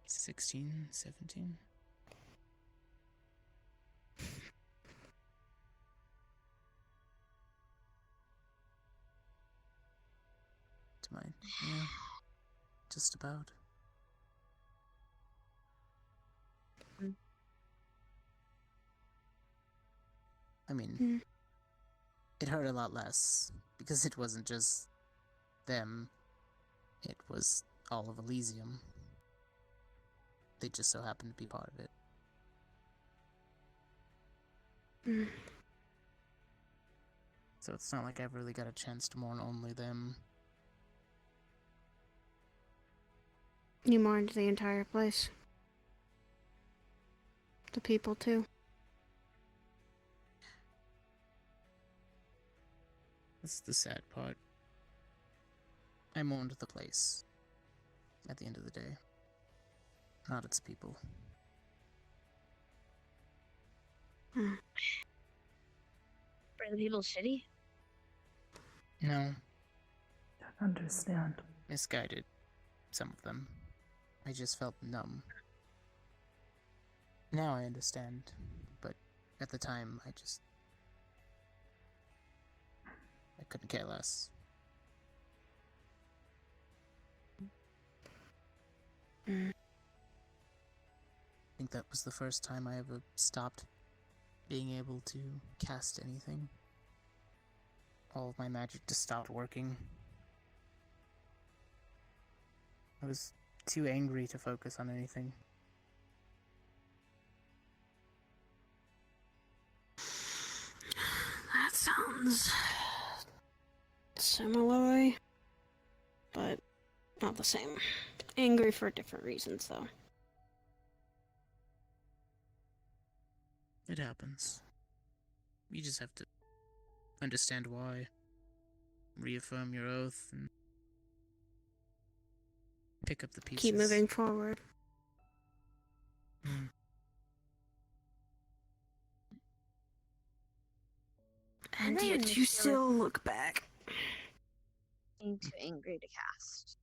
16, 17. To mine. Yeah. Just about. Mm. I mean, Mm. it hurt a lot less because it wasn't just them, it was all of Elysium. They just so happened to be part of it. Mm. So it's not like I've really got a chance to mourn only them. You mourned the entire place. The people, too. That's the sad part. I mourned the place. At the end of the day. Not its people. Mm. Were the people shitty? No. Don't understand. Misguided. Some of them. I just felt numb. Now I understand, but at the time I couldn't care less. Mm. I think that was the first time I ever stopped being able to cast anything. All of my magic just stopped working. I was too angry to focus on anything. That sounds similar, but not the same. Angry for different reasons, though. It happens. You just have to understand why. Reaffirm your oath and pick up the pieces. Keep moving forward. Mm. And I yet didn't you feel still look back. Being too angry to cast.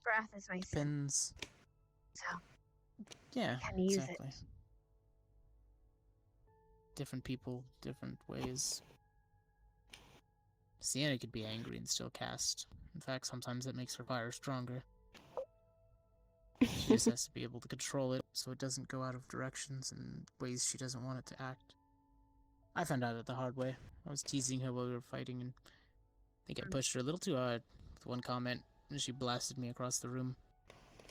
Wrath is my sin, Depends. so Yeah, can use exactly. it. Different people, different ways. Sienna could be angry and still cast. In fact, sometimes that makes her fire stronger. She just has to be able to control it so it doesn't go out of directions and ways she doesn't want it to act. I found out it the hard way. I was teasing her while we were fighting, and I think I pushed her a little too hard with one comment, and she blasted me across the room.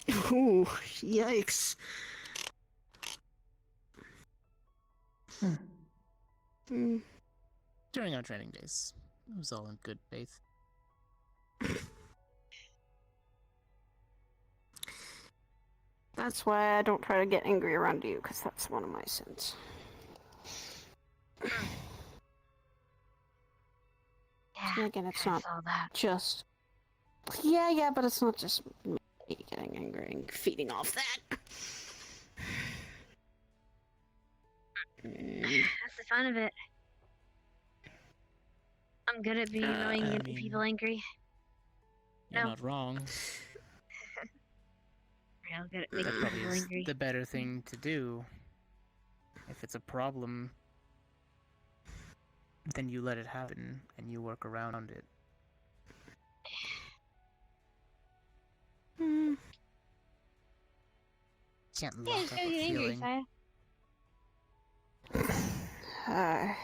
Ooh, yikes. Hmm. During our training days, it was all in good faith. That's why I don't try to get angry around you, because that's one of my sins. Yeah, Again, it's I not saw that. just... Yeah, but it's not just me getting angry and feeding off that. That's the fun of it. I'm good at being annoying and getting people angry. You're No. not wrong. Real good at That making probably people is angry. the better thing to do. If it's a problem, then you let it happen and you work around it. Can't Yeah, lock just up go a get angry, feeling. Saya.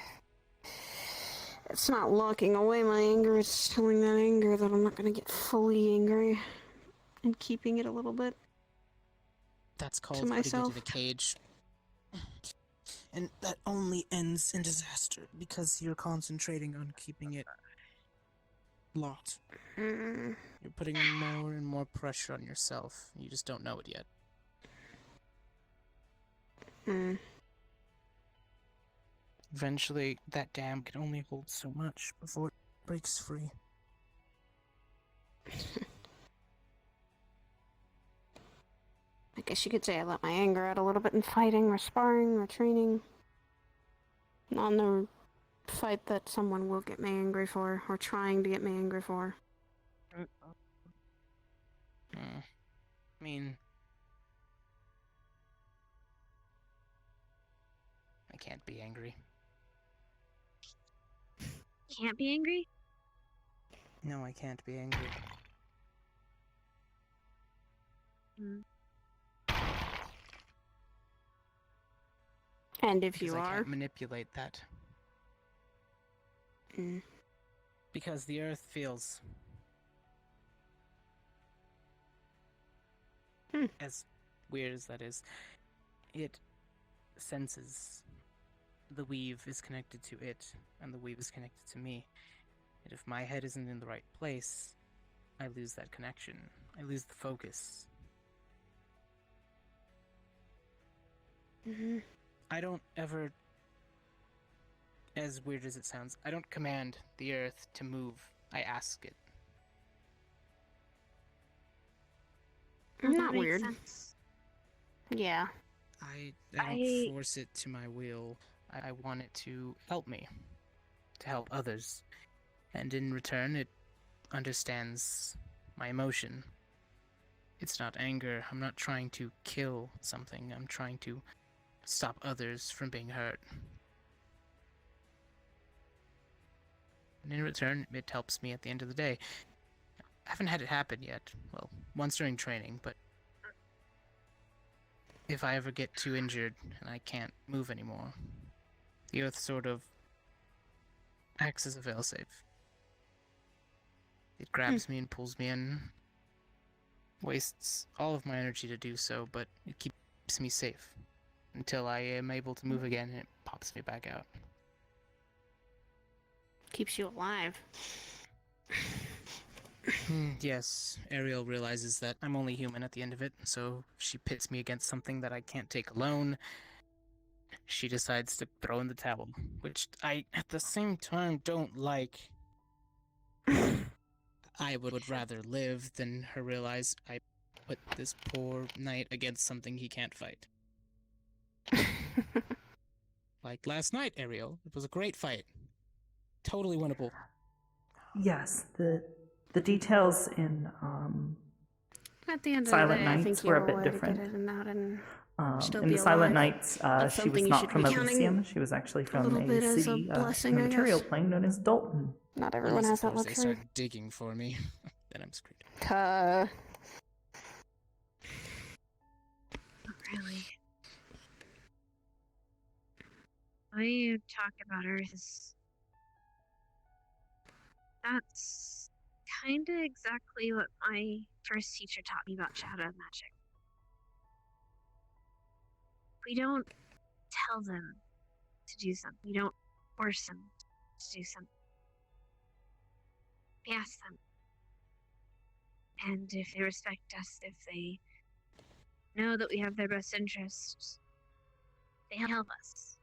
It's not locking away my anger, it's telling that anger that I'm not gonna get fully angry. And keeping it a little bit. That's To called putting it myself. in a cage. And that only ends in disaster because you're concentrating on keeping it locked. Mm. You're putting more and more pressure on yourself. You just don't know it yet. Mm. Eventually, that dam can only hold so much before it breaks free. I guess you could say I let my anger out a little bit in fighting, or sparring, or training. On the fight that someone will get me angry for, or trying to get me angry for. I mean, I can't be angry. Can't be angry? No, I can't be angry. And if Because you I are... can't manipulate that. Mm. Because the earth feels... as weird as that is, it senses the weave is connected to it, and the weave is connected to me. And if my head isn't in the right place, I lose that connection. I lose the focus. Mm-hmm. I don't ever, as weird as it sounds, I don't command the earth to move. I ask it. Not Makes weird. sense. Yeah. I don't force it to my will. I want it to help me, to help others. And in return, it understands my emotion. It's not anger. I'm not trying to kill something. I'm trying to stop others from being hurt. And in return, it helps me at the end of the day. I haven't had it happen yet. Well, once during training, but if I ever get too injured and I can't move anymore, the earth sort of acts as a failsafe. It grabs me and pulls me in. Wastes all of my energy to do so, but it keeps me safe until I am able to move again and it pops me back out. Keeps you alive. Yes, Ariel realizes that I'm only human at the end of it, so she pits me against something that I can't take alone. She decides to throw in the towel, which I, at the same time, don't like. I would rather live than her realize I put this poor knight against something he can't fight. Like last night, Ariel. It was a great fight. Totally winnable. Yes, the details in At the end of Silent the day, I Nights think were you're a bit a way to different. get it and out and still In be the Silent alive. Nights, That's she was something you not should from be counting Elysium. She was actually from little bit a as a city blessing, in the I material guess. plane known as Dalton. Not everyone Unless, has that of course, they luxury. start digging for me. Then I'm screwed. Not really. The way you talk about Earth is... that's kind of exactly what my first teacher taught me about shadow magic. We don't tell them to do something. We don't force them to do something. We ask them. And if they respect us, if they know that we have their best interests, they help us.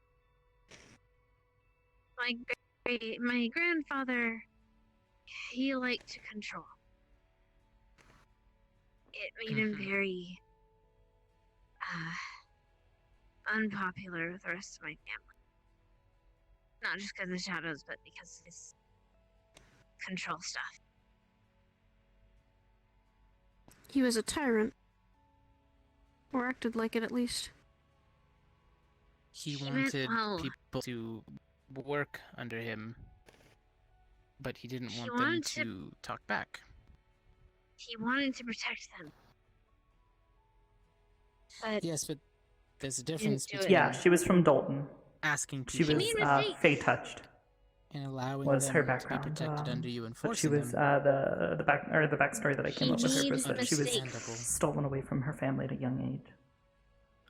My grandfather, he liked to control. It made him very unpopular with the rest of my family. Not just because of the shadows, but because of his control stuff. He was a tyrant. Or acted like it, at least. He He meant wanted well. people to work under him, but he didn't He want them wanted to talk back. He wanted to protect them. But Yes, but there's a difference do it. between Yeah, she was from Dalton. asking She people was made mistakes. Fey touched. and allowing Was them her to background. be protected under you and But she forcing was them. the backstory that I came He up with her made was that she was mistakes. stolen away from her family at a young age.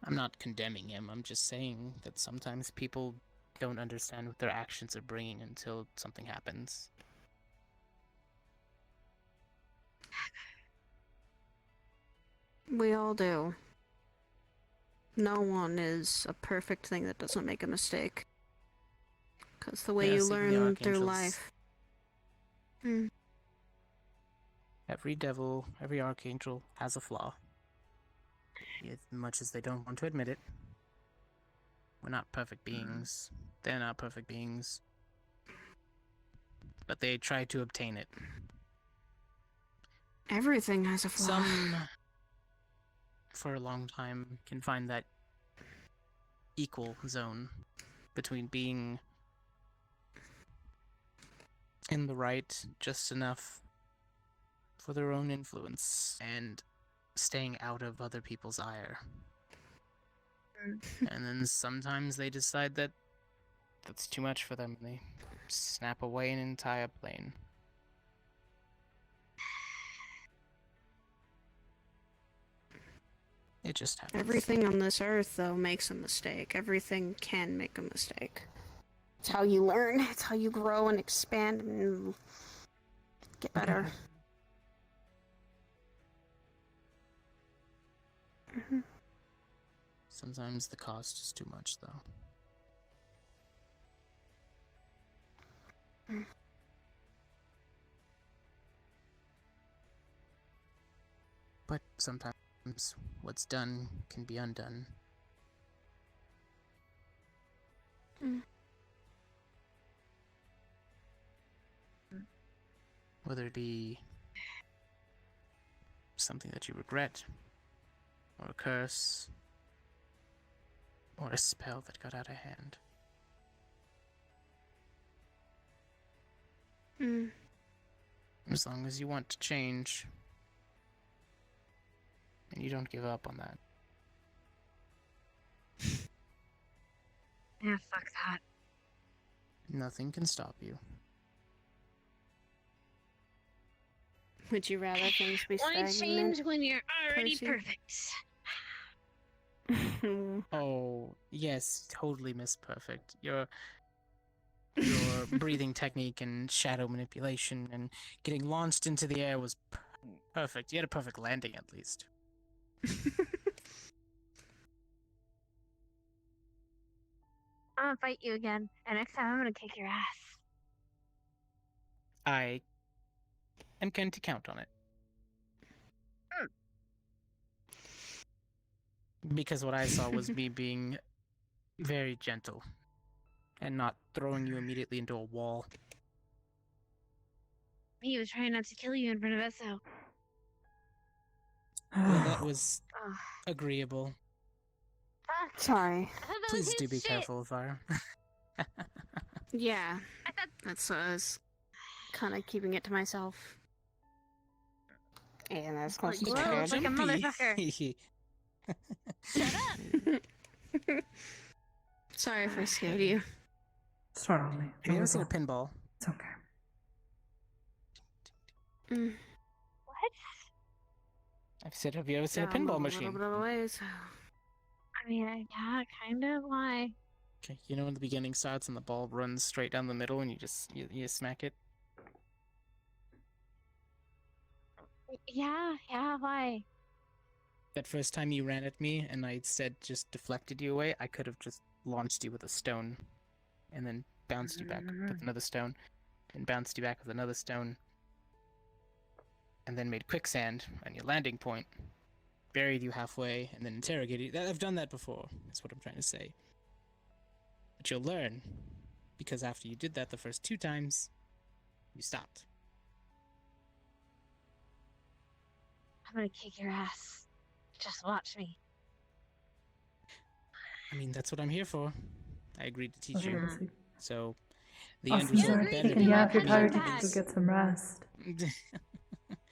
I'm not condemning him. I'm just saying that sometimes people don't understand what their actions are bringing until something happens. We all do. No one is a perfect thing that doesn't make a mistake. Because the way Yes, you even the learn through archangels. life. Every devil, every archangel has a flaw. As much as they don't want to admit it. We're not perfect beings. They're not perfect beings. But they try to obtain it. Everything has a flaw. Some, for a long time, can find that equal zone between being in the right just enough for their own influence and staying out of other people's ire. And then sometimes they decide that that's too much for them. They snap away an entire plane. It just happens. Everything on this earth, though, makes a mistake. Everything can make a mistake. It's how you learn. It's how you grow and expand and get better. Sometimes the cost is too much, though. But sometimes what's done can be undone. Whether it be something that you regret, or a curse, or a spell that got out of hand. As long as you want to change, and you don't give up on that. Yeah, fuck that. Nothing can stop you. Would you rather things be Why stagnant? change when you're already Percy? perfect? Oh, yes, totally Miss Perfect. Your breathing technique and shadow manipulation and getting launched into the air was perfect. You had a perfect landing, at least. I'm gonna fight you again, and next time I'm gonna kick your ass. I am going to count on it. Because what I saw was me being very gentle and not throwing you immediately into a wall. He was trying not to kill you in front of Esso. Well, that was Ugh. agreeable. Fuck. Sorry. I thought that Please was do his be shit. careful, Fire. Yeah, I thought that's what I was kind of keeping it to myself. And that's close Like, to whoa, good. it's like a motherfucker. Shut up. Sorry if I scared you. Start on me. Have you ever seen a pinball? It's okay. What? I've said, have you ever seen a Yeah, I'm pinball a machine? little bit of a ways. I mean, yeah, kind of. Why? Okay, you know when the beginning starts and the ball runs straight down the middle and you smack it? Yeah, why? That first time you ran at me and I said just deflected you away, I could have just launched you with a stone and then bounced you back with another stone and bounced you back with another stone and then made quicksand on your landing point, buried you halfway, and then interrogated you. I've done that before, is what I'm trying to say. But you'll learn, because after you did that the first 2 times, you stopped. I'm gonna kick your ass. Just watch me. I mean, that's what I'm here for. I agreed to teach Okay, you. let's see. So, the Awesome, end result sorry. agreed better to be Yeah, if you're my tired, punching you bag. should go get some rest.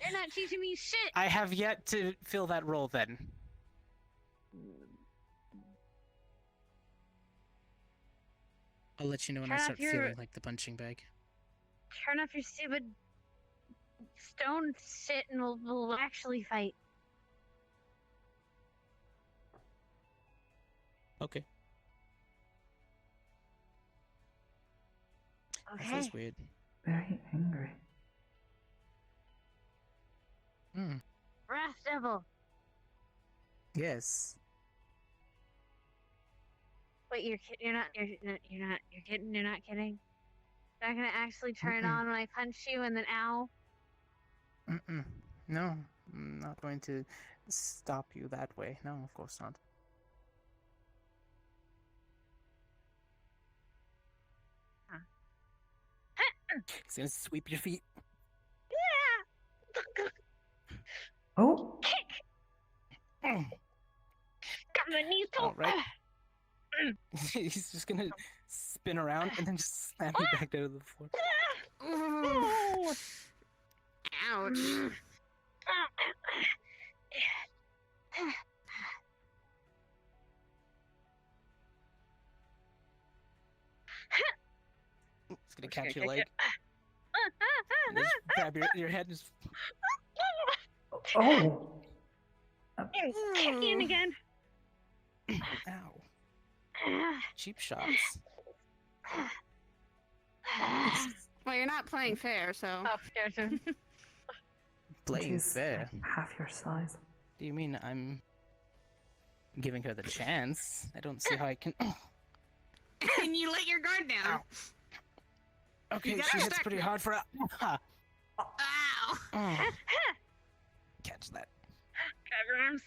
You're not teaching me shit. I have yet to fill that role then. I'll let you know when I Turn off start your- feeling like the punching bag. Turn off your stupid stone shit, and we'll actually fight. Okay. That Okay. feels weird. Very angry. Hmm. Wrath Devil. Yes. Wait, you're not kidding. You're not kidding. You're not gonna actually turn it Mm-mm. on when I punch you, and then ow. Mm-mm. No, I'm not going to stop you that way. No, of course not. He's gonna sweep your feet. Oh, Mm. Got my knees All right. He's just gonna spin around and then just slam you back down to the floor. No. Ouch. He's gonna catch your leg. And just grab your head and just. oh. Kicking again. Ow. Cheap shots. Well, you're not playing fair, so. Oh, gotcha. Playing She's fair. like half your size. Do you mean I'm giving her the chance? I don't see how I can. And you let your guard down. Okay, gotta she hits stack pretty it. hard for a. Ow! Oh. Catch that. Grab your arms.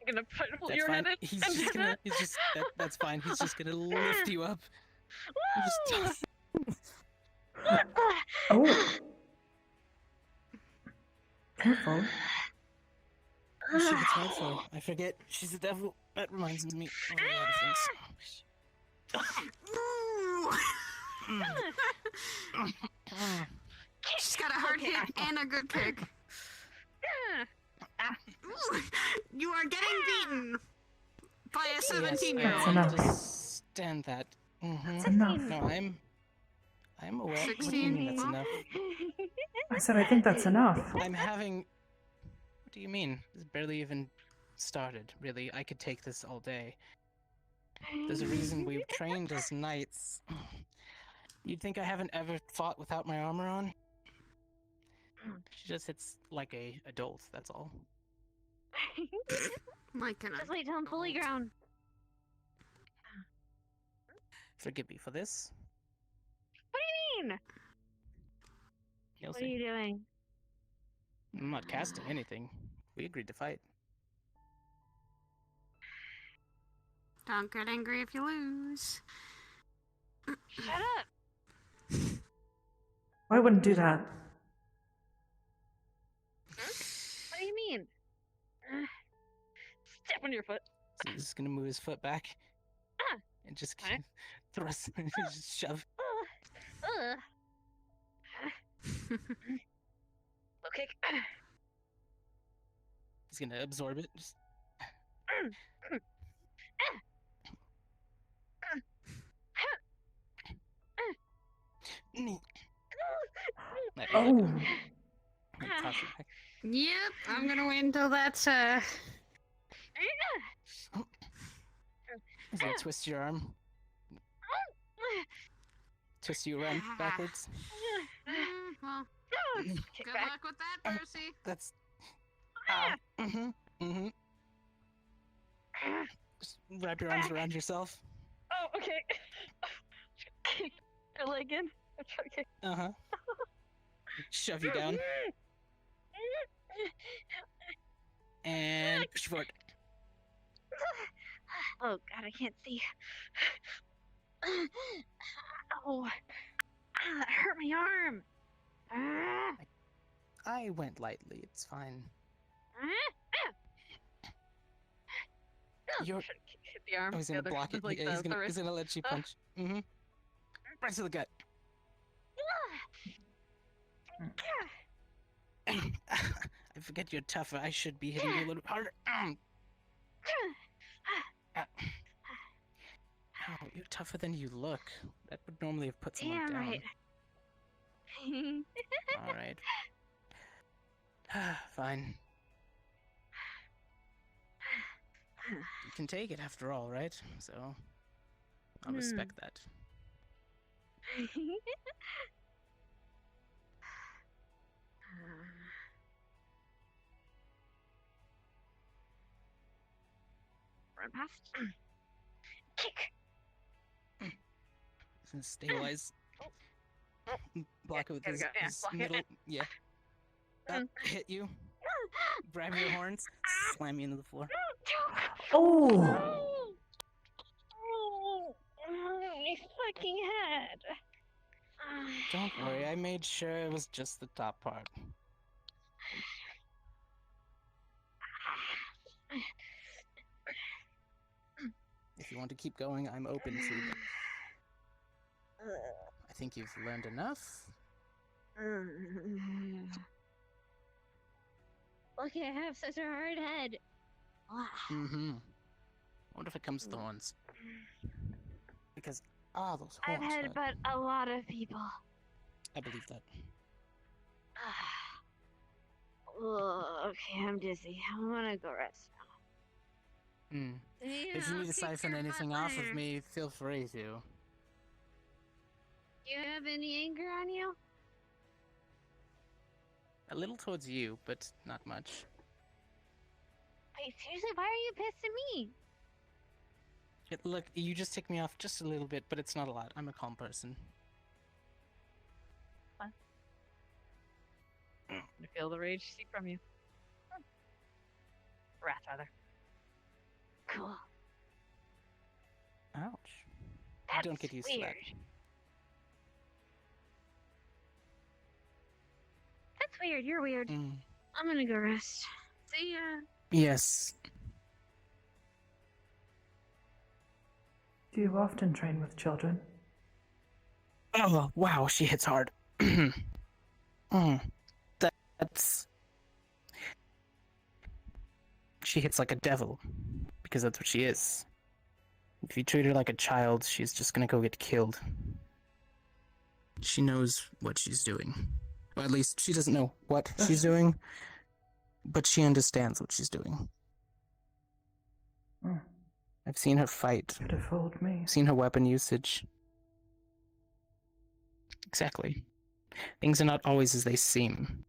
I'm gonna put That's your fine. head in. He's just gonna. He's just. That's fine. He's just gonna lift you up. And just. Oh. Careful. She gets hard for. I forget. She's a devil. That reminds me of a lot of things. She's got a hard hit and a good kick. Ooh, you are getting beaten by a 17-year-old. That's enough. Understand that. That's enough. No, I'm aware. What do you 16. mean that's enough? I said I think that's enough. I'm having. What do you mean? This barely even started. Really, I could take this all day. There's a reason we've trained as knights. You'd think I haven't ever fought without my armor on? She just hits like a adult, that's all. Like an Just wait till I'm fully grown. Forgive me for this. What do you mean? You'll What are see. you doing? I'm not casting anything. We agreed to fight. Don't get angry if you lose. Shut up. I wouldn't do that. What do you mean? Step on your foot. So he's just gonna move his foot back Ah. and just Okay. thrust, just shove. Ugh. Low kick. He's gonna absorb it. Just... Oh. Like toss you back. Yep, I'm gonna wait until that's He's gonna twist your arm. Twist you around backwards. Well, Kick good back. luck with that, Percy. That's. Just wrap your arms around yourself. Oh, okay. Your leg in. Okay. Shove you down. And push you forward. Oh God, I can't see. Oh, that hurt my arm. I went lightly, it's fine. You're. hit the arm. Oh, he's the gonna other- block it. like Yeah, the he's gonna wrist. let you punch. Right to the gut. I forget you're tougher. I should be hitting you a little harder. Oh, you're tougher than you look. That would normally have put someone Damn down. right. Alright. Fine. You can take it after all, right? So, I'll respect that. Run past. Kick. He's gonna stabilize. Block it with there we his, go, yeah, his block it. middle. Yeah. Hit you. Grab your horns. Slam you into the floor. Oh! My fucking head. Don't worry, I made sure it was just the top part. If you want to keep going, I'm open to it. I think you've learned enough. Look, I have such a hard head. Wonder if it comes to the horns. Because, those I've horns had hurt. but a lot of people. I believe that. Okay, I'm dizzy. I wanna go rest now. If you need to siphon anything off of me, feel free to. Do you have any anger on you? A little towards you, but not much. Wait, seriously, why are you pissed at me? Look, you just tick me off just a little bit, but it's not a lot. I'm a calm person. I feel the rage seep from you. Wrath, rather. Cool. Ouch. That's Don't get used weird. to that. That's weird. You're weird. I'm gonna go rest. See ya. Yes. Do you often train with children? Oh, wow, she hits hard. That's... She hits like a devil, because that's what she is. If you treat her like a child, she's just gonna go get killed. She knows what she's doing. Or at least, she doesn't know what she's doing, but she understands what she's doing. Hmm. I've seen her fight. Could have fooled me. I've seen her weapon usage. Exactly. Things are not always as they seem.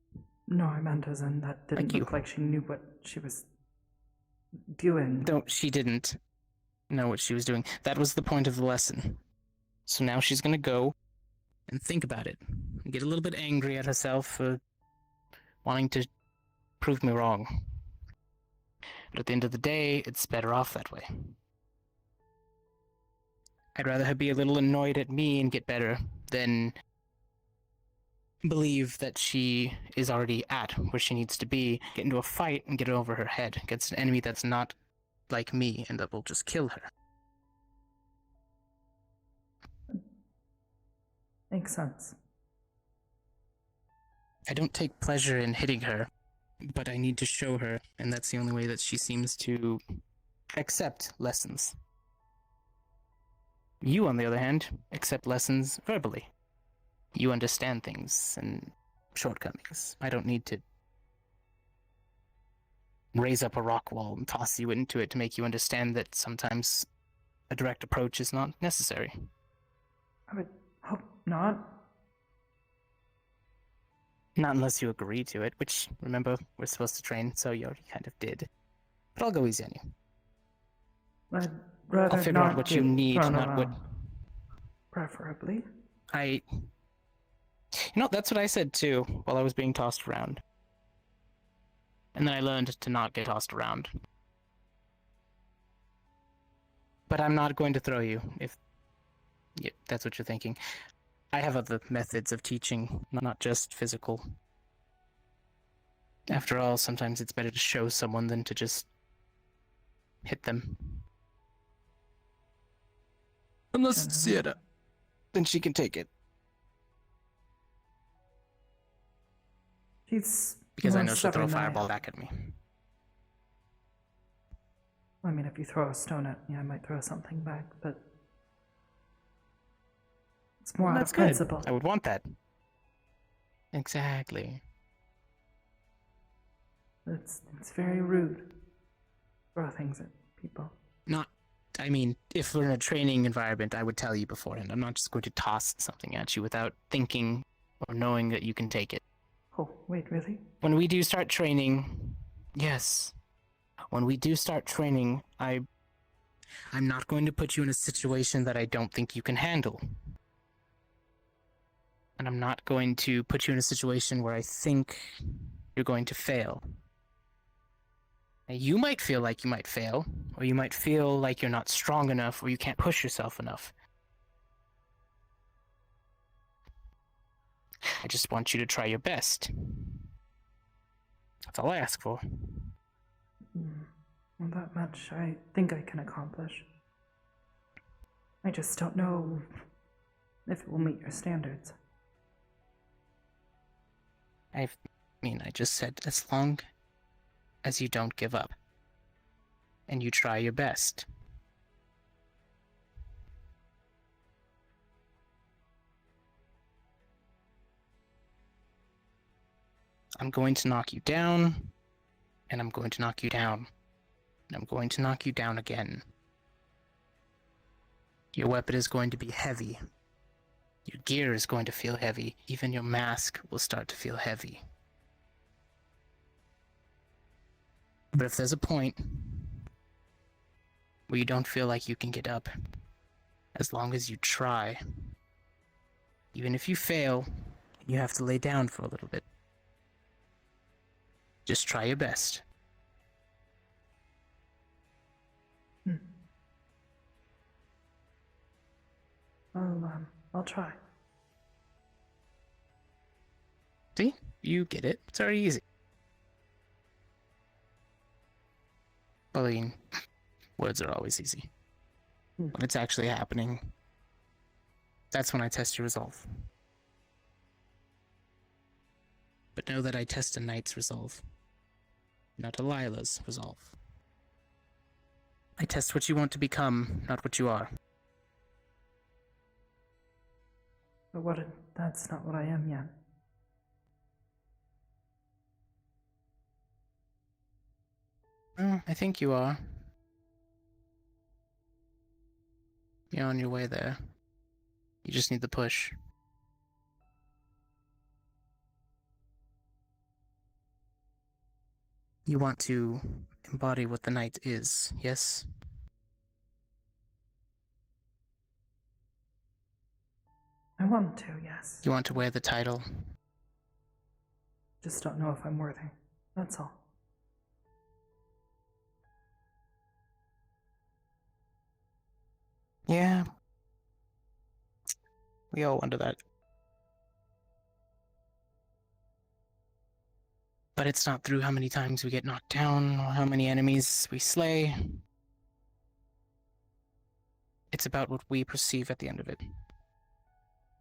No, I meant as in that didn't Like you. look like she knew what she was doing. No, she didn't know what she was doing. That was the point of the lesson. So now she's gonna go and think about it. And get a little bit angry at herself for wanting to prove me wrong. But at the end of the day, it's better off that way. I'd rather her be a little annoyed at me and get better than believe that she is already at where she needs to be, get into a fight and get it over her head against an enemy that's not like me and that will just kill her. Makes sense. I don't take pleasure in hitting her, but I need to show her, and that's the only way that she seems to accept lessons. You, on the other hand, accept lessons verbally. You understand things and shortcomings. I don't need to raise up a rock wall and toss you into it to make you understand that sometimes a direct approach is not necessary. I would hope not. Not unless you agree to it, which, remember, we're supposed to train, so you already kind of did. But I'll go easy on you. I'd rather I'll figure not out what get you need, thrown not around. what... Preferably. That's what I said too, while I was being tossed around. And then I learned to not get tossed around. But I'm not going to throw you, if that's what you're thinking. I have other methods of teaching, not just physical. After all, sometimes it's better to show someone than to just hit them. Unless it's Sienna. Then she can take it. She's Because I more know she'll throw a stubborn than I fireball am. back at me. I mean, if you throw a stone at me, I might throw something back, but it's more out That's of good. principle. I would want that. Exactly. It's very rude. Throw things at people. If we're in a training environment, I would tell you beforehand. I'm not just going to toss something at you without thinking or knowing that you can take it. Oh, wait, really? When we do start training, yes. When we do start training, I'm not going to put you in a situation that I don't think you can handle. And I'm not going to put you in a situation where I think you're going to fail. Now, you might feel like you might fail, or you might feel like you're not strong enough, or you can't push yourself enough. I just want you to try your best. That's all I ask for. Well, that much I think I can accomplish. I just don't know if it will meet your standards. I just said as long as you don't give up. And you try your best. I'm going to knock you down, and I'm going to knock you down, and I'm going to knock you down again. Your weapon is going to be heavy. Your gear is going to feel heavy. Even your mask will start to feel heavy. But if there's a point where you don't feel like you can get up, as long as you try, even if you fail, you have to lay down for a little bit. Just try your best. I'll try. See? You get it. It's already easy. Well, I mean, words are always easy. When it's actually happening, that's when I test your resolve. But know that I test a knight's resolve, not Alyla's resolve. I test what you want to become, not what you are. But that's not what I am yet. Well, I think you are. You're on your way there. You just need the push. You want to embody what the knight is, yes? I want to, yes. You want to wear the title? Just don't know if I'm worthy. That's all. Yeah. We all wonder that. But it's not through how many times we get knocked down or how many enemies we slay. It's about what we perceive at the end of it.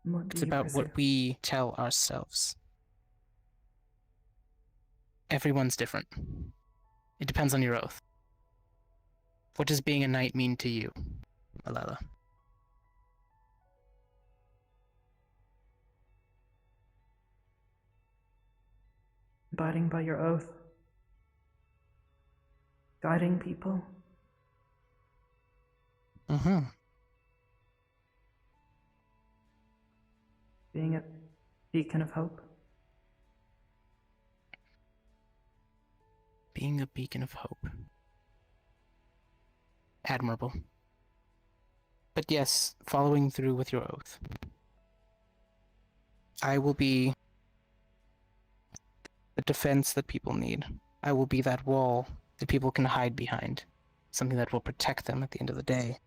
What It's do you about pursue? what we tell ourselves. Everyone's different. It depends on your oath. What does being a knight mean to you, Alyla? Abiding by your oath. guiding people. Mm-hmm. Being a beacon of hope. Being a beacon of hope. Admirable. But yes, following through with your oath. I will be the defense that people need. I will be that wall that people can hide behind. Something that will protect them at the end of the day.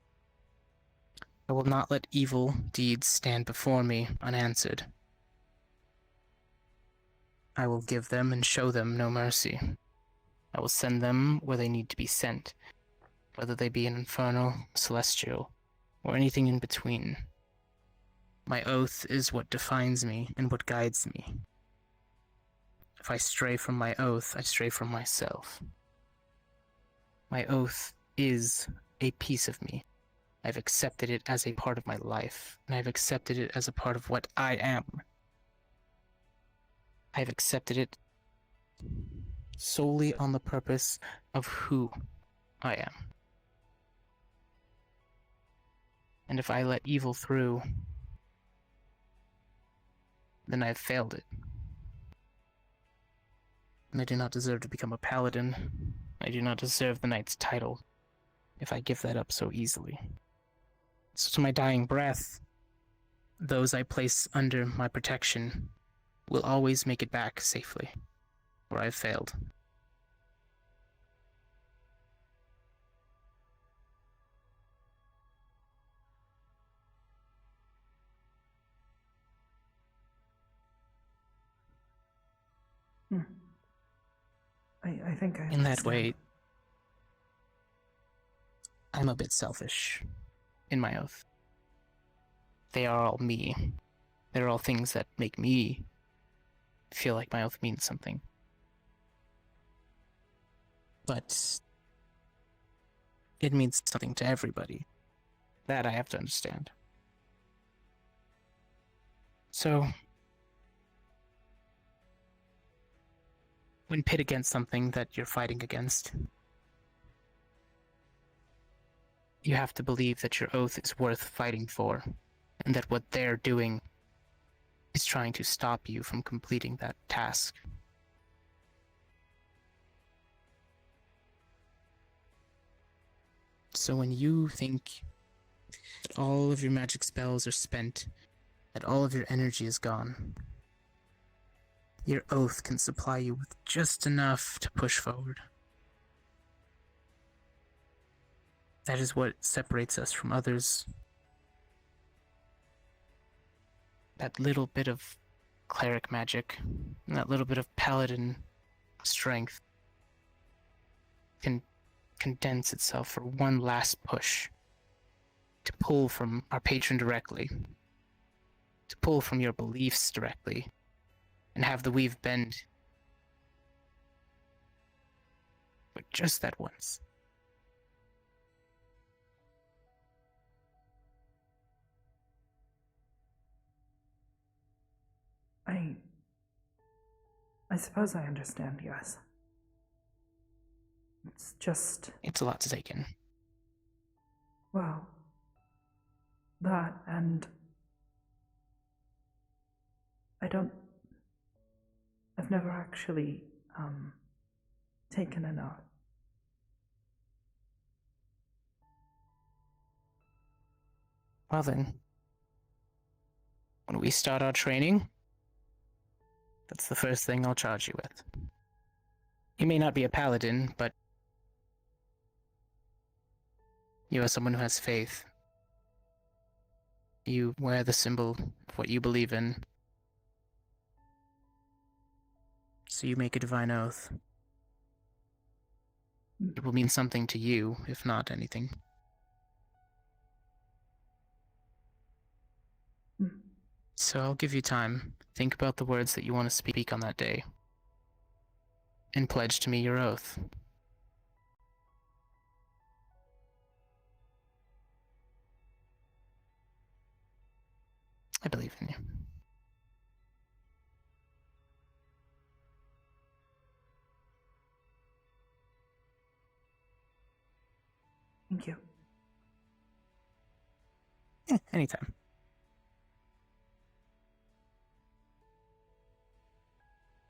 I will not let evil deeds stand before me unanswered. I will give them and show them no mercy. I will send them where they need to be sent, whether they be an infernal, celestial, or anything in between. My oath is what defines me and what guides me. If I stray from my oath, I stray from myself. My oath is a piece of me. I've accepted it as a part of my life, and I've accepted it as a part of what I am. I've accepted it solely on the purpose of who I am. And if I let evil through, then I've failed it. And I do not deserve to become a paladin. I do not deserve the knight's title if I give that up so easily. So to my dying breath, those I place under my protection will always make it back safely, where I've failed. I think I In that understand. way, I'm a bit selfish in my oath. They are all me. They're all things that make me feel like my oath means something. But it means something to everybody. That I have to understand. So, when pit against something that you're fighting against, you have to believe that your oath is worth fighting for, and that what they're doing is trying to stop you from completing that task. So when you think that all of your magic spells are spent, that all of your energy is gone, your oath can supply you with just enough to push forward. That is what separates us from others. That little bit of cleric magic, and that little bit of paladin strength can condense itself for one last push to pull from our patron directly, to pull from your beliefs directly, and have the weave bend. But just that once. I suppose I understand, yes. It's just, It's a lot to take in. well, that and I've never actually, taken an oath. Well then, when we start our training, that's the first thing I'll charge you with. You may not be a paladin, but you are someone who has faith. You wear the symbol of what you believe in. So you make a divine oath. It will mean something to you, if not anything. So I'll give you time. Think about the words that you want to speak on that day. And pledge to me your oath. I believe in you. Thank you. Yeah, anytime.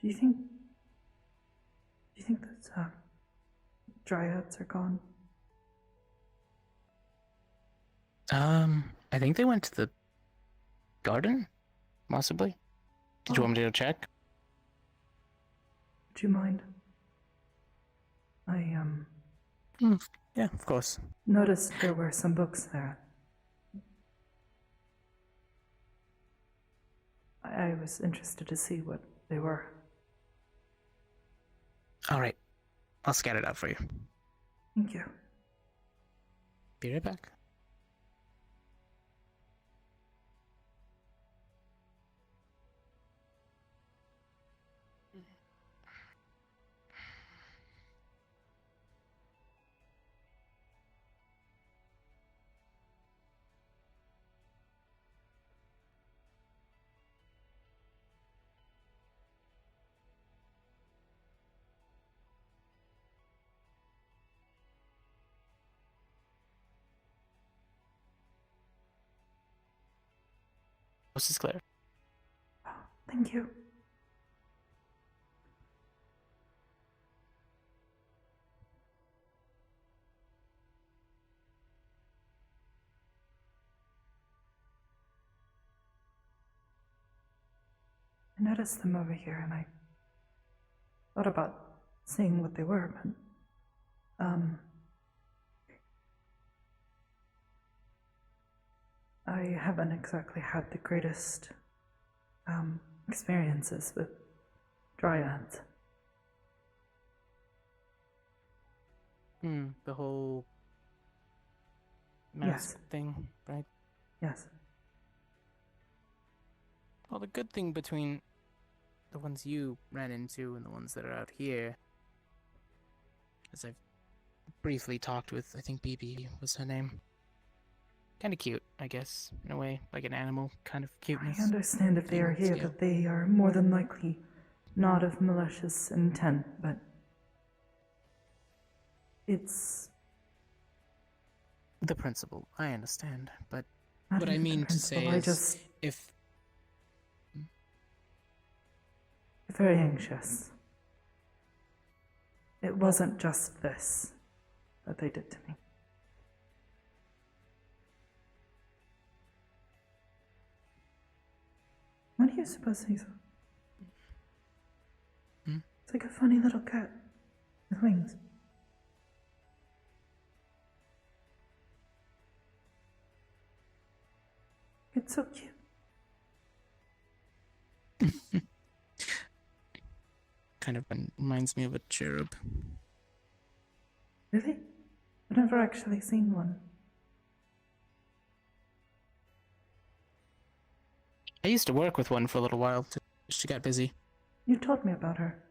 Do you think that dryads are gone? I think they went to the garden, possibly. Did you want me to go check? Would you mind? I Yeah, of course. noticed there were some books there. I was interested to see what they were. All right, I'll scout it out for you. Thank you. Be right back. This is clear. Thank you. I noticed them over here, and I thought about seeing what they were, but I haven't exactly had the greatest experiences with dryads. The whole mask thing, right? Yes. Well, the good thing between the ones you ran into and the ones that are out here, as I've briefly talked with, I think BB was her name. Kind of cute, I guess, in a way, like an animal kind of cuteness. I understand if they are here Yeah. that they are more than likely not of malicious intent, but it's The principle, I understand, but not what I even the mean to principle. say I is, just if very anxious. It wasn't just this that they did to me. What do you suppose he's? It's like a funny little cat with wings. It's so cute. kind of reminds me of a cherub. Really? I've never actually seen one. I used to work with one for a little while. She got busy. You told me about her.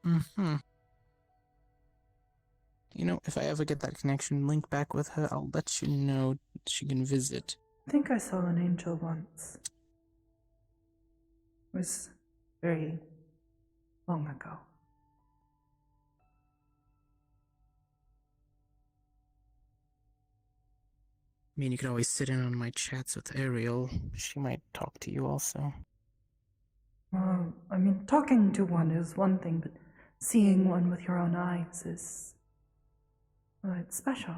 You know, if I ever get that connection link back with her, I'll let you know she can visit. I think I saw an angel once. It was very long ago. I mean, you could always sit in on my chats with Ariel. She might talk to you also. I mean, talking to one is one thing, but seeing one with your own eyes is... well, it's special.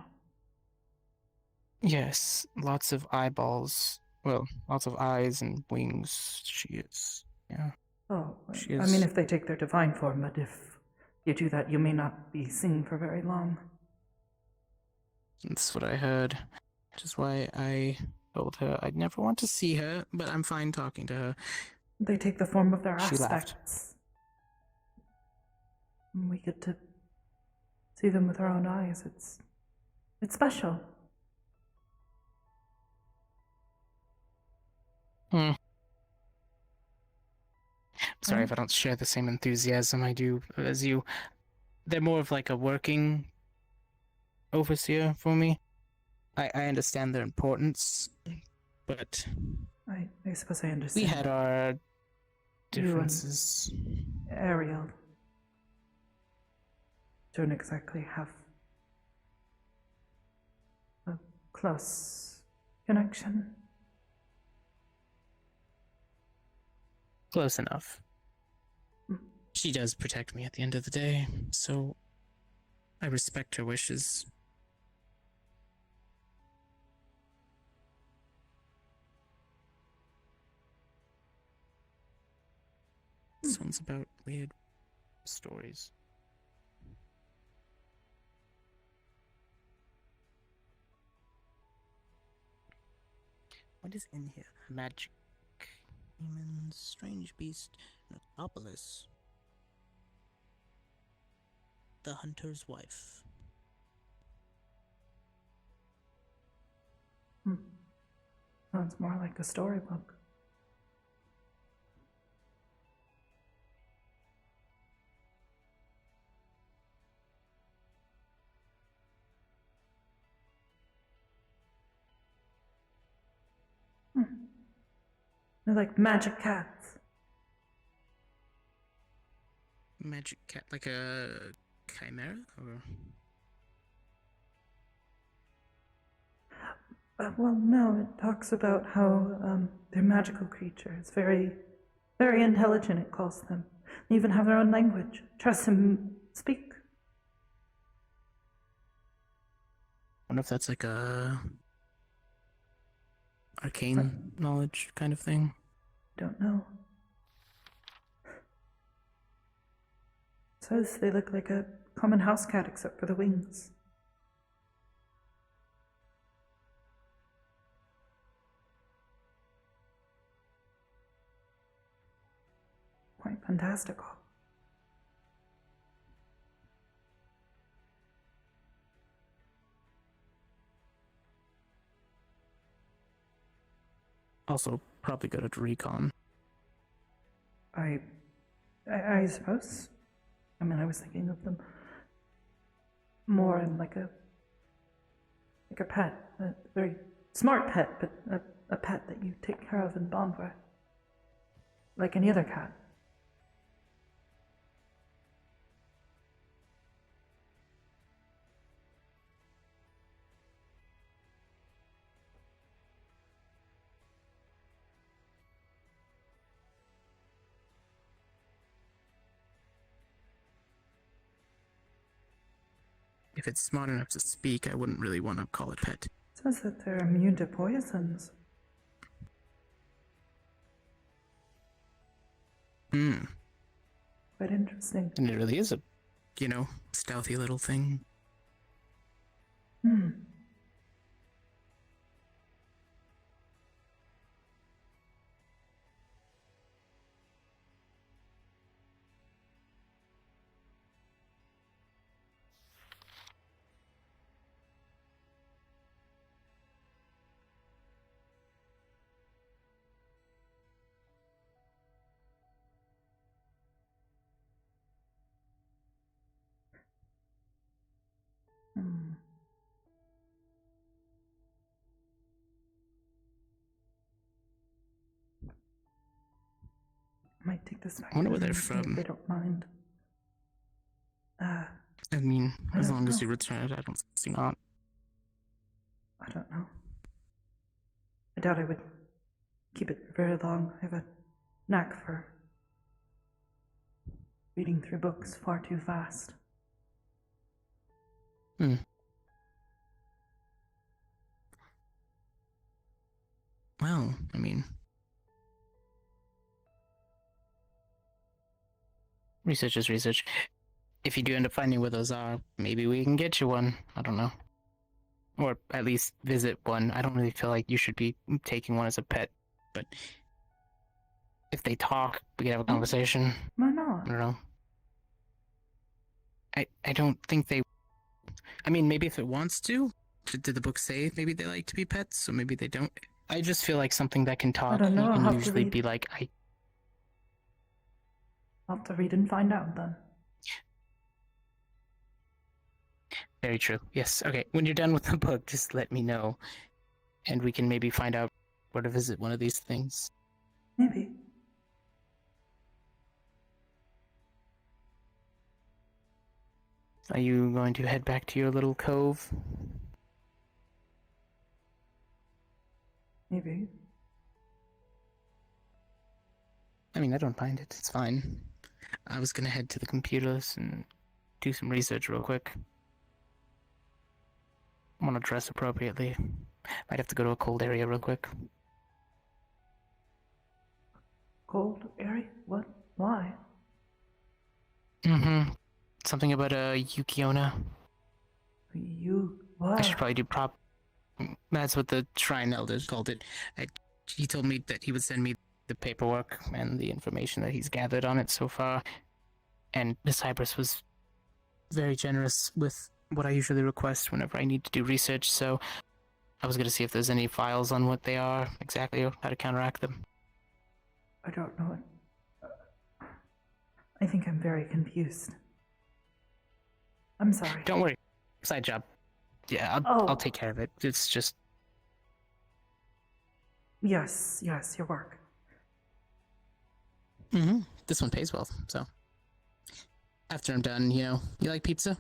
Yes, lots of eyeballs. Well, lots of eyes and wings. She is. Yeah. Oh, She I is. mean, if they take their divine form, but if you do that, you may not be seen for very long. That's what I heard. Which is why I told her I'd never want to see her, but I'm fine talking to her. They take the form of their She laughed. aspects. And we get to see them with our own eyes. It's special. Sorry if I don't share the same enthusiasm I do as you. They're more of like a working overseer for me. I understand their importance, but I suppose I understand. we had our You and differences. Ariel don't exactly have close connection. Close enough. She does protect me at the end of the day, so I respect her wishes. This one's about weird stories. What is in here? Magic. Demons, strange beast, Necropolis. The hunter's wife. Sounds more like a storybook. They're like magic cats. Magic cat, like a chimera, or Well, no, it talks about how they're magical creatures, very, very intelligent, it calls them. They even have their own language. Trust them speak. I wonder if that's like a arcane knowledge kind of thing. Don't know. It says they look like a common house cat except for the wings. Quite fantastical. Also, probably good at recon. I suppose. I mean, I was thinking of them more in like a pet, a very smart pet, but a pet that you take care of and bond with, like any other cat. If it's smart enough to speak, I wouldn't really want to call it pet. It says that they're immune to poisons. Quite interesting. And it really is a, stealthy little thing. I might take this back. I wonder where to they're them, see if from. they don't mind. I mean, I as don't long as know. you return it, I don't see not. I don't know. I doubt I would keep it very long. I have a knack for reading through books far too fast. Well, I mean, research is research. If you do end up finding where those are, maybe we can get you one. I don't know. Or at least visit one. I don't really feel like you should be taking one as a pet, but if they talk, we could have a conversation. Why not? I don't know. I don't think they... I mean, maybe if it wants to. Did the book say maybe they like to be pets, so maybe they don't? I just feel like something that can talk, don't know, you I'll can have to usually read. be like, I'll have to read and find out then. Very true. Yes. Okay. When you're done with the book, just let me know, and we can maybe find out where to visit one of these things. Maybe. Are you going to head back to your little cove? maybe. I mean, I don't mind it. It's fine. I was gonna head to the computers and do some research real quick. I want to dress appropriately. Might have to go to a cold area real quick. Cold area? What? Why? Mm-hmm. Something about a Yukiona. You. I What? should probably do prop. That's what the Shrine Elder called it. He told me that he would send me the paperwork and the information that he's gathered on it so far. And Miss Hybris was very generous with what I usually request whenever I need to do research, so I was going to see if there's any files on what they are exactly or how to counteract them. I don't know. I think I'm very confused. I'm sorry. Don't worry. Side job. Yeah, I'll take care of it. It's just... Yes, your work. Mm-hmm. This one pays well, so... After I'm done, you like pizza?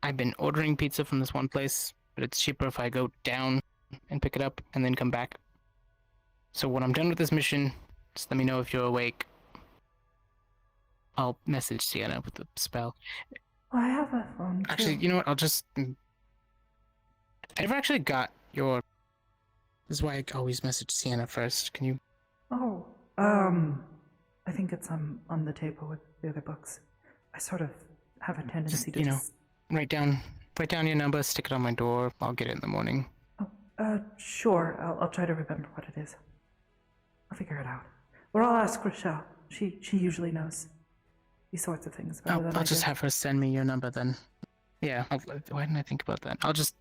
I've been ordering pizza from this one place, but it's cheaper if I go down and pick it up and then come back. So when I'm done with this mission, just let me know if you're awake. I'll message Sienna with the spell. I have a phone too. Actually, you know what? I'll just... I never actually got your... This is why I always message Sienna first. Can you... Oh, I think it's on the table with the other books. I sort of have a tendency to just... Write down your number, stick it on my door. I'll get it in the morning. Oh, sure. I'll try to remember what it is. I'll figure it out. Or I'll ask Rochelle. She usually knows these sorts of things better than I I'll just do. have her send me your number then. Yeah, why didn't I think about that? I'll just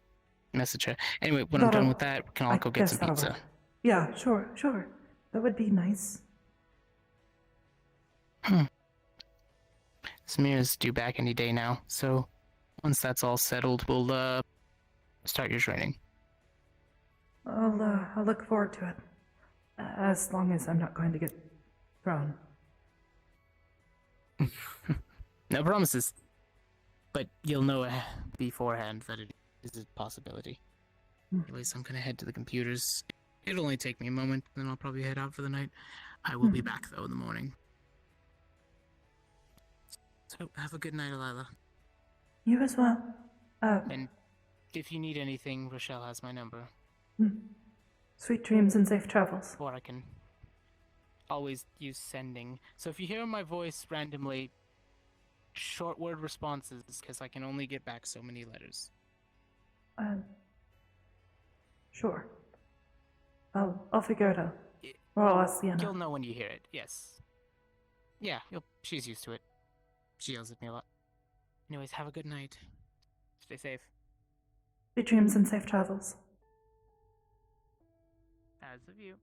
message her. Anyway, when I'm done with that, we can all go get some that'll pizza. work. Yeah, sure. That would be nice. Samira's due back any day now, so once that's all settled, we'll start your training. I'll look forward to it. As long as I'm not going to get thrown. No promises, but you'll know beforehand that it is a possibility. Anyways, I'm gonna head to the computers. It'll only take me a moment, then I'll probably head out for the night. I will be back though in the morning. So have a good night, Alyla. You as well. And if you need anything, Rochelle has my number. Sweet dreams and safe travels. Or I can always use sending. So if you hear my voice randomly, short word responses, because I can only get back so many letters. Sure. I'll figure it out. Or I'll ask Sienna. You'll know when you hear it, yes. Yeah, she's used to it. She yells at me a lot. Anyways, have a good night. Stay safe. Sweet dreams and safe travels. As of you.